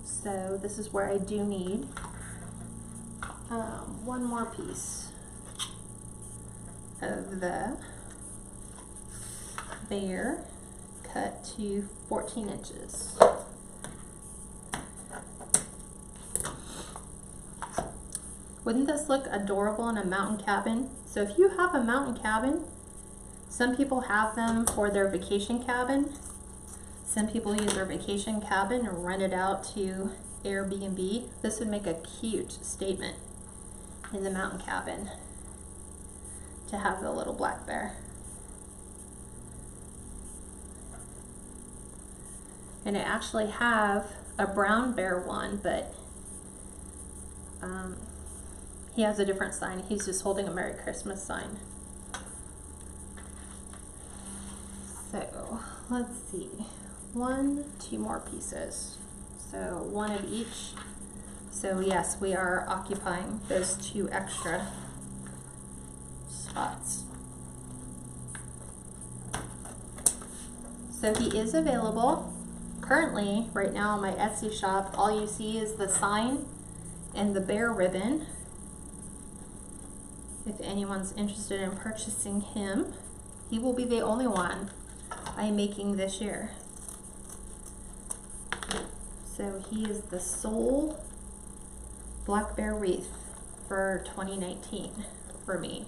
So this is where I do need one more piece of the bear, cut to 14 inches. Wouldn't this look adorable in a mountain cabin? So if you have a mountain cabin, some people have them for their vacation cabin. Some people use their vacation cabin and rent it out to Airbnb. This would make a cute statement in the mountain cabin to have the little black bear. And I actually have a brown bear one, but he has a different sign. He's just holding a Merry Christmas sign. So let's see, two more pieces. So one of each. So yes, we are occupying those 2 extra spots. So he is available. Currently, right now on my Etsy shop, all you see is the sign and the bear ribbon. If anyone's interested in purchasing him, he will be the only one I'm making this year. So he is the sole Black Bear Wreath for 2019 for me.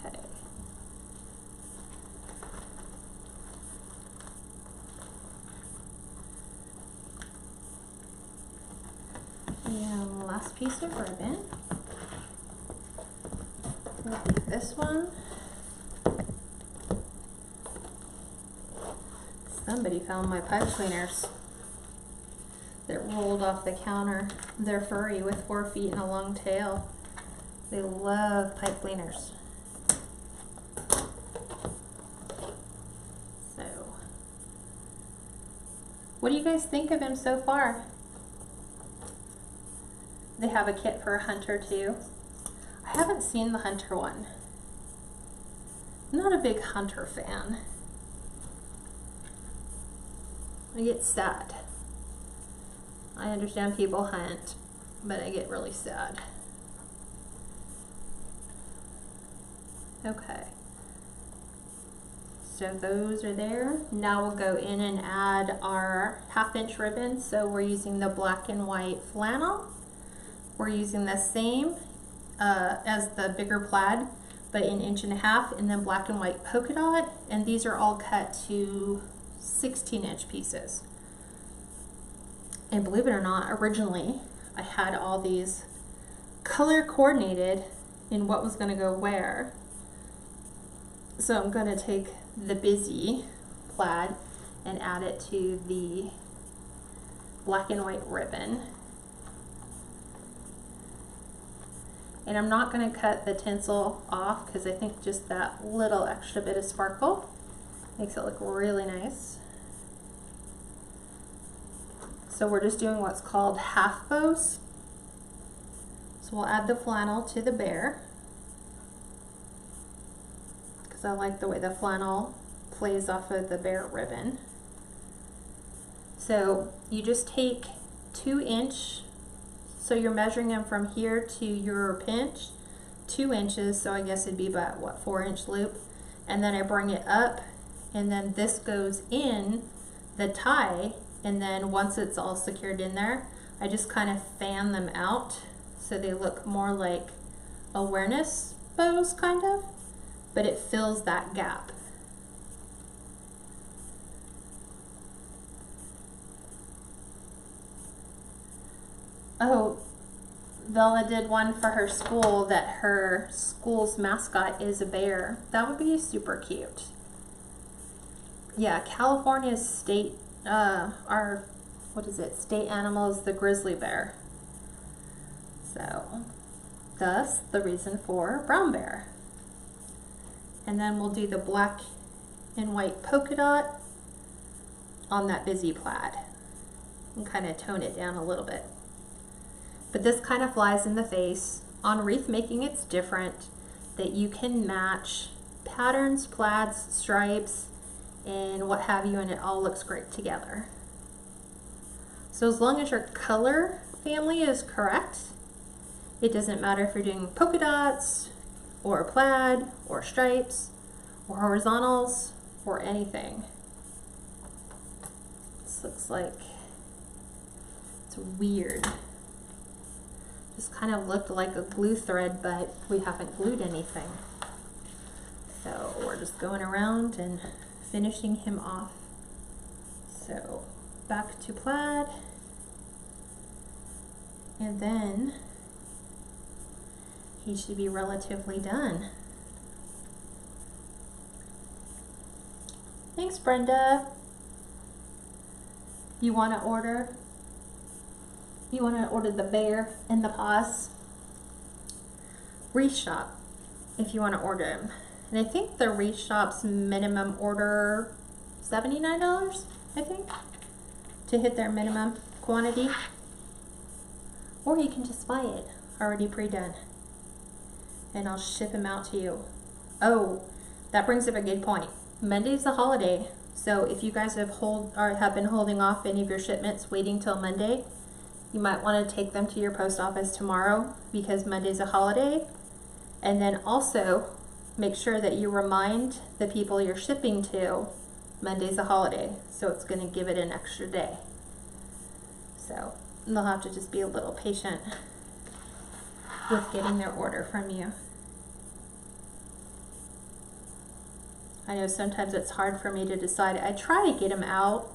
Okay. And last piece of ribbon will be this one. Somebody found my pipe cleaners that rolled off the counter. They're furry with 4 feet and a long tail. They love pipe cleaners. So, what do you guys think of him so far? They have a kit for a hunter too. I haven't seen the hunter one. I'm not a big hunter fan. I get sad. I understand people hunt, but I get really sad. Okay. So those are there. Now we'll go in and add our 1/2 inch ribbon. So we're using the black and white flannel. We're using the same as the bigger plaid, but in 1.5 inch, and then black and white polka dot. And these are all cut to 16-inch pieces. And believe it or not, originally I had all these color coordinated in what was going to go where. So I'm going to take the busy plaid and add it to the black and white ribbon. And I'm not going to cut the tinsel off because I think just that little extra bit of sparkle makes it look really nice. So we're just doing what's called half bows. So we'll add the flannel to the bear because I like the way the flannel plays off of the bear ribbon. So you just take 2 inch, so you're measuring them from here to your pinch, 2 inches, so I guess it'd be about, what, 4-inch loop. And then I bring it up, and then this goes in the tie, and then once it's all secured in there, I just kind of fan them out so they look more like awareness bows, kind of, but it fills that gap. Oh, Bella did one for her school that her school's mascot is a bear. That would be super cute. Yeah, California's state, state animal is the grizzly bear. So, thus the reason for brown bear. And then we'll do the black and white polka dot on that busy plaid and kind of tone it down a little bit. But this kind of flies in the face. On wreath making, it's different, that you can match patterns, plaids, stripes, and what have you, and it all looks great together. So as long as your color family is correct, it doesn't matter if you're doing polka dots or plaid or stripes or horizontals or anything. This looks like it's weird. This kind of looked like a glue thread, but we haven't glued anything. So we're just going around and finishing him off. So back to plaid, and then he should be relatively done. Thanks, Brenda. You want to order? You want to order the bear and the paws? Wreath shop, if you want to order them. And I think the wreath shop's minimum order $79, I think, to hit their minimum quantity. Or you can just buy it already pre-done, and I'll ship them out to you. Oh, that brings up a good point. Monday's the holiday, so if you guys have been holding off any of your shipments waiting till Monday, you might want to take them to your post office tomorrow because Monday's a holiday. And then also make sure that you remind the people you're shipping to Monday's a holiday, so it's going to give it an extra day. So they'll have to just be a little patient with getting their order from you. I know sometimes it's hard for me to decide. I try to get them out,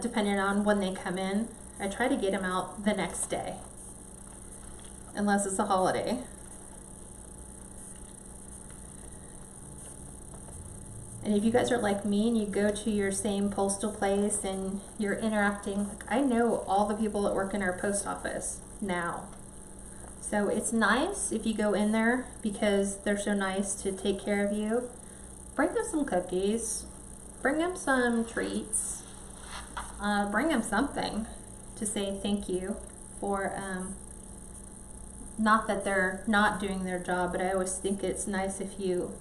depending on when they come in. I try to get them out the next day, unless it's a holiday. And if you guys are like me and you go to your same postal place and you're interacting, like I know all the people that work in our post office now. So it's nice if you go in there because they're so nice to take care of you. Bring them some cookies, bring them some treats, bring them something to say thank you for, not that they're not doing their job, but I always think it's nice if you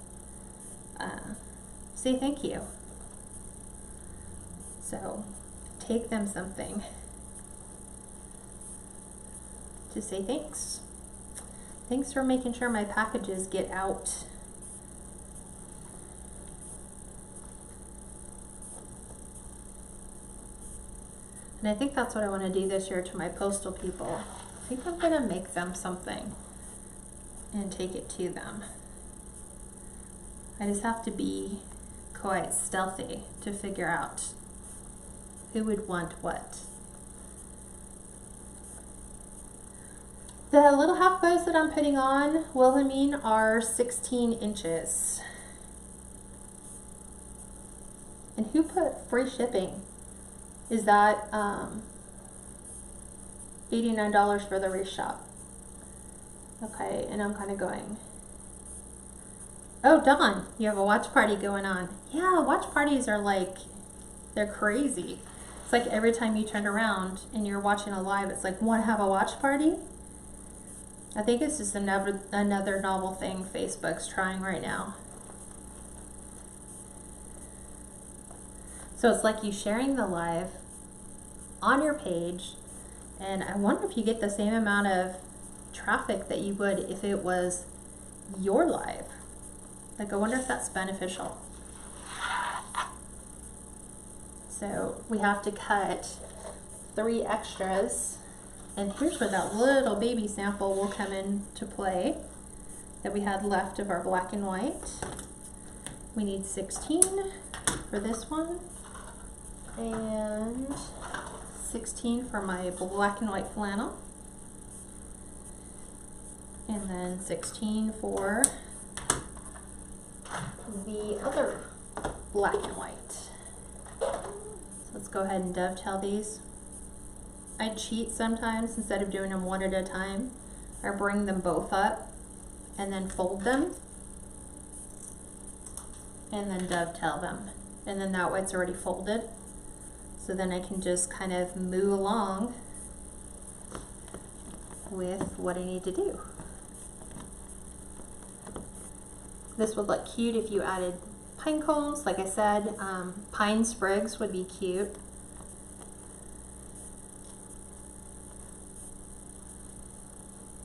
say thank you. So take them something to say thanks. Thanks for making sure my packages get out. And I think that's what I want to do this year to my postal people. I think I'm going to make them something and take it to them. I just have to be quite stealthy to figure out who would want what. The little half bows that I'm putting on Wilhelmine are 16 inches. And who put free shipping? Is that $89 for the wreath shop? Okay, and I'm kind of going, oh, Dawn, you have a watch party going on. Yeah, watch parties are like, they're crazy. It's like every time you turn around and you're watching a live, it's like, want to have a watch party? I think it's just another novel thing Facebook's trying right now. So it's like you sharing the live on your page, and I wonder if you get the same amount of traffic that you would if it was your live. Like, I wonder if that's beneficial. So we have to cut 3 extras, and here's where that little baby sample will come into play that we had left of our black and white. We need 16 for this one, and 16 for my black and white flannel. And then 16 for the other black and white. So let's go ahead and dovetail these. I cheat sometimes. Instead of doing them one at a time, I bring them both up and then fold them and then dovetail them. And then that way it's already folded. So then I can just kind of move along with what I need to do. This would look cute if you added pine cones. Like I said, pine sprigs would be cute.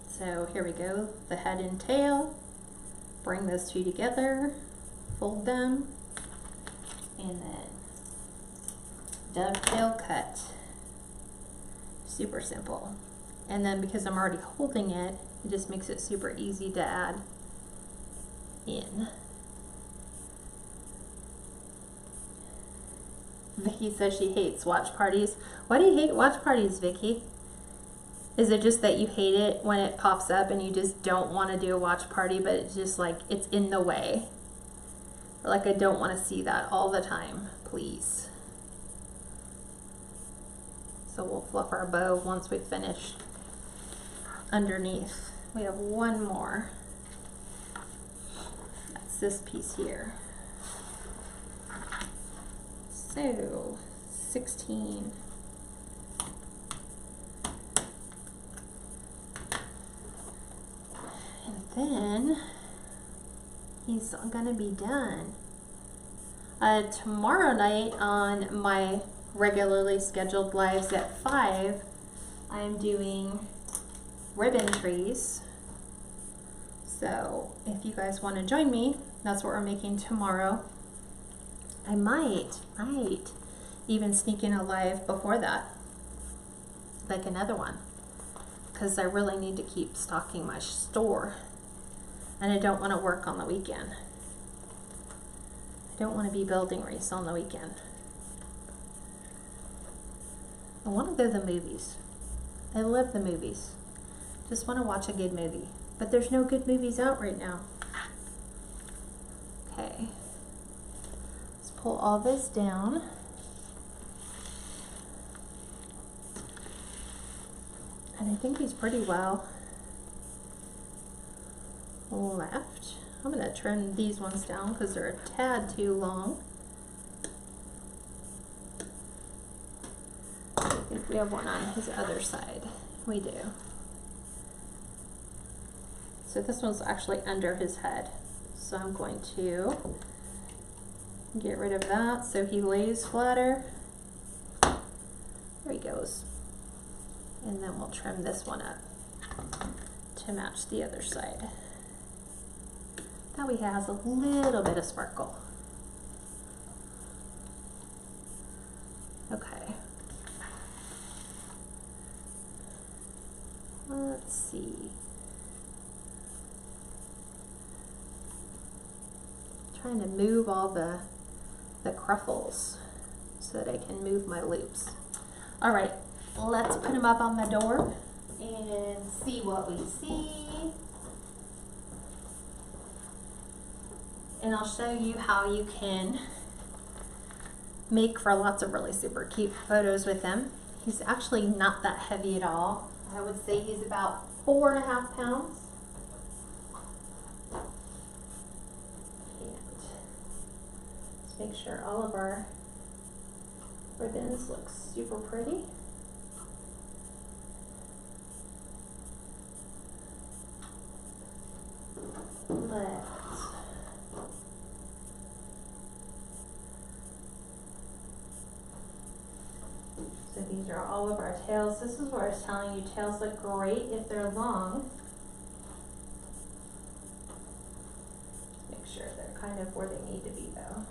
So here we go, the head and tail. Bring those two together, fold them, and then dovetail cut. Super simple. And then because I'm already holding it, it just makes it super easy to add in. Vicky says she hates watch parties. Why do you hate watch parties, Vicky? Is it just that you hate it when it pops up and you just don't want to do a watch party, but it's just like it's in the way? Or like, I don't want to see that all the time, please. So we'll fluff our bow once we finish underneath. We have one more. That's this piece here. So 16. And then he's gonna be done. Tomorrow night on my regularly scheduled lives at 5, I'm doing ribbon trees. So if you guys want to join me, that's what we're making tomorrow. I might even sneak in a live before that, like another one, because I really need to keep stocking my store, and I don't want to work on the weekend. I don't want to be building wreaths on the weekend. I want to go to the movies. I love the movies. Just want to watch a good movie, but there's no good movies out right now. Okay. Pull all this down. And I think he's pretty well left. I'm going to trim these ones down because they're a tad too long. I think we have one on his other side. We do. So this one's actually under his head. So I'm going to get rid of that so he lays flatter. There he goes. And then we'll trim this one up to match the other side. That way he has a little bit of sparkle. Okay. Let's see. Trying to move all the cruffles so that I can move my loops. All right, let's put them up on the door and see what we see. And I'll show you how you can make for lots of really super cute photos with him. He's actually not that heavy at all. I would say he's about 4.5 pounds. Make sure all of our ribbons look super pretty. So these are all of our tails. This is where I was telling you tails look great if they're long. Make sure they're kind of where they need to be though.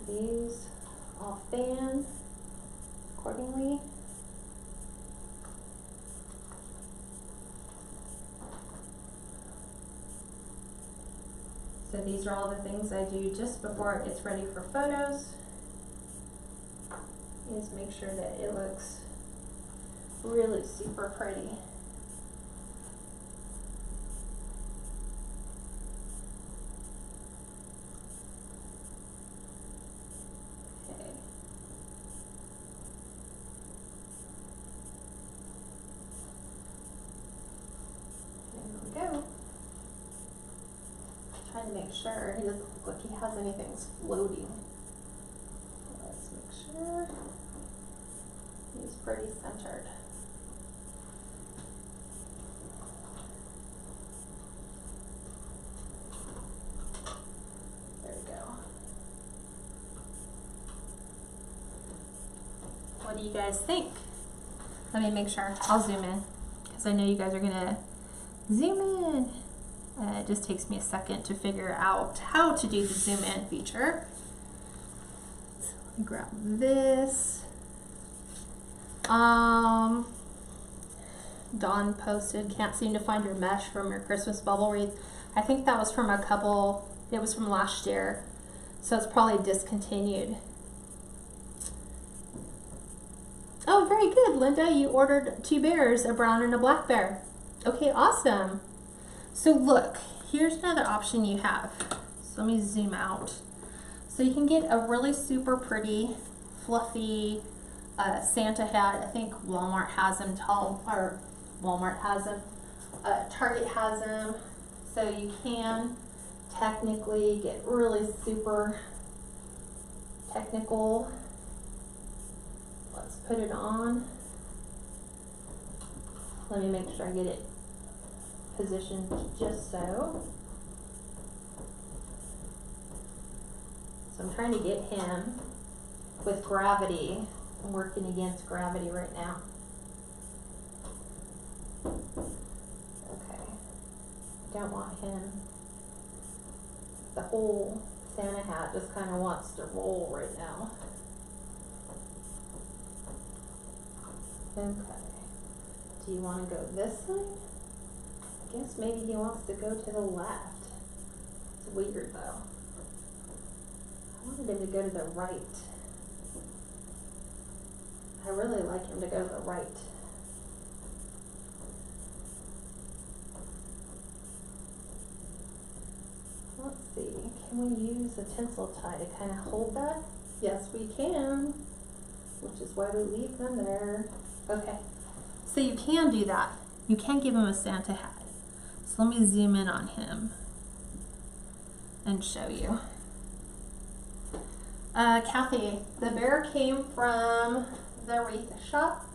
These all fan accordingly. So these are all the things I do just before it gets ready for photos. Just make sure that it looks really super pretty. Okay. There we go. Trying to make sure he doesn't look like he has anything floating. Let's make sure he's pretty centered. There we go. What do you guys think? Let me make sure. I'll zoom in because I know you guys are gonna zoom in. It just takes me a second to figure out how to do the zoom in feature. So let me grab this. Dawn posted, can't seem to find your mesh from your Christmas bubble wreath. I think that was from a couple, it was from last year. So it's probably discontinued. Oh, very good, Linda. You ordered 2 bears, a brown and a black bear. Okay, awesome. So look, here's another option you have. So let me zoom out. So you can get a really super pretty, fluffy Santa hat. I think Walmart has them, Walmart has them, Target has them. So you can technically get really super technical. Let's put it on. Let me make sure I get it positioned just so. So I'm trying to get him with gravity. I'm working against gravity right now. Okay. Don't want him. The whole Santa hat just kind of wants to roll right now. Okay. Do you want to go this side? I guess maybe he wants to go to the left. It's weird though. I wanted him to go to the right. I really like him to go to the right. Let's see, can we use a tinsel tie to kind of hold that? Yes, we can, which is why we leave them there. Okay, so you can do that. You can give him a Santa hat. So let me zoom in on him and show you. Kathy, the bear came from the wreath shop.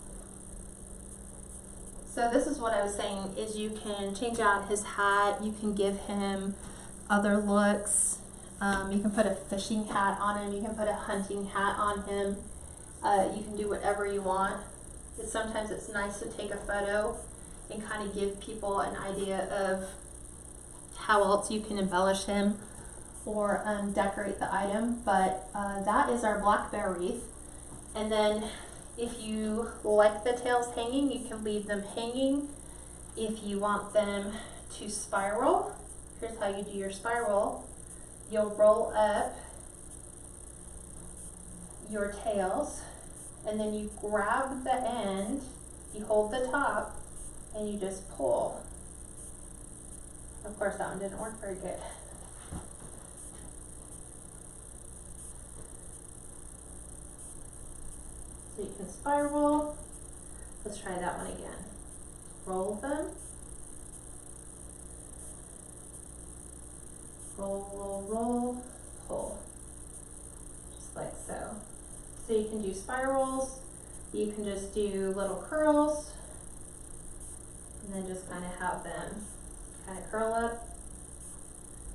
So this is what I was saying, is you can change out his hat, you can give him other looks, you can put a fishing hat on him, you can put a hunting hat on him, you can do whatever you want. Sometimes it's nice to take a photo and kind of give people an idea of how else you can embellish him or decorate the item. But that is our Black Bear wreath. And then if you like the tails hanging, you can leave them hanging. If you want them to spiral, here's how you do your spiral. You'll roll up your tails, and then you grab the end, you hold the top, and you just pull. Of course, that one didn't work very good. So you can spiral. Let's try that one again. Roll them. Roll, roll, roll, pull. Just like so. So you can do spirals, you can just do little curls, and then just kind of have them kind of curl up.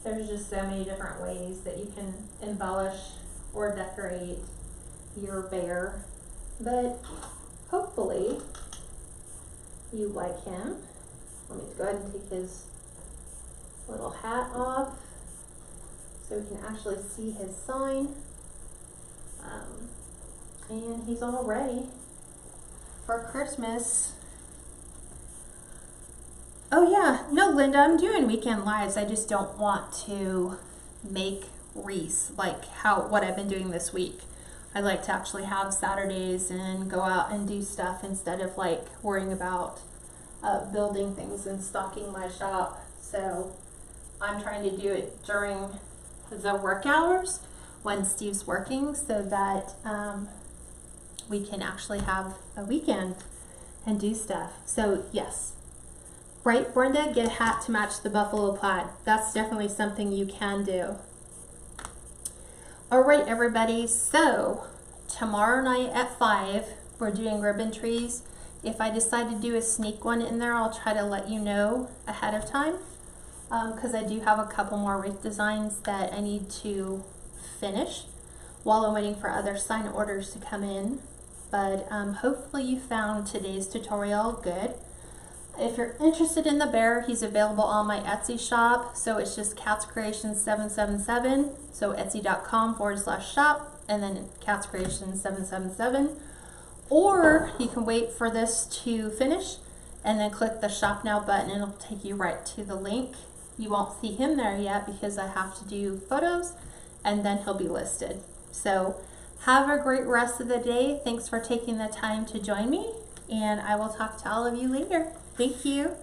There's just so many different ways that you can embellish or decorate your bear, but hopefully you like him. Let me go ahead and take his little hat off so we can actually see his sign. And he's all ready for Christmas. Oh yeah, no Linda, I'm doing weekend lives. I just don't want to make wreaths like what I've been doing this week. I like to actually have Saturdays and go out and do stuff instead of like worrying about building things and stocking my shop. So I'm trying to do it during the work hours when Steve's working so that we can actually have a weekend and do stuff. So yes, right, Brenda, get a hat to match the buffalo plaid. That's definitely something you can do. All right, everybody, so tomorrow night at 5, we're doing ribbon trees. If I decide to do a sneak one in there, I'll try to let you know ahead of time because I do have a couple more wreath designs that I need to finish while I'm waiting for other sign orders to come in. But hopefully you found today's tutorial good. If you're interested in the bear, he's available on my Etsy shop. So it's just Cats Creation 777. So etsy.com/shop and then Cats Creation 777. Or you can wait for this to finish and then click the shop now button and it'll take you right to the link. You won't see him there yet because I have to do photos and then he'll be listed. So have a great rest of the day. Thanks for taking the time to join me and I will talk to all of you later. Thank you.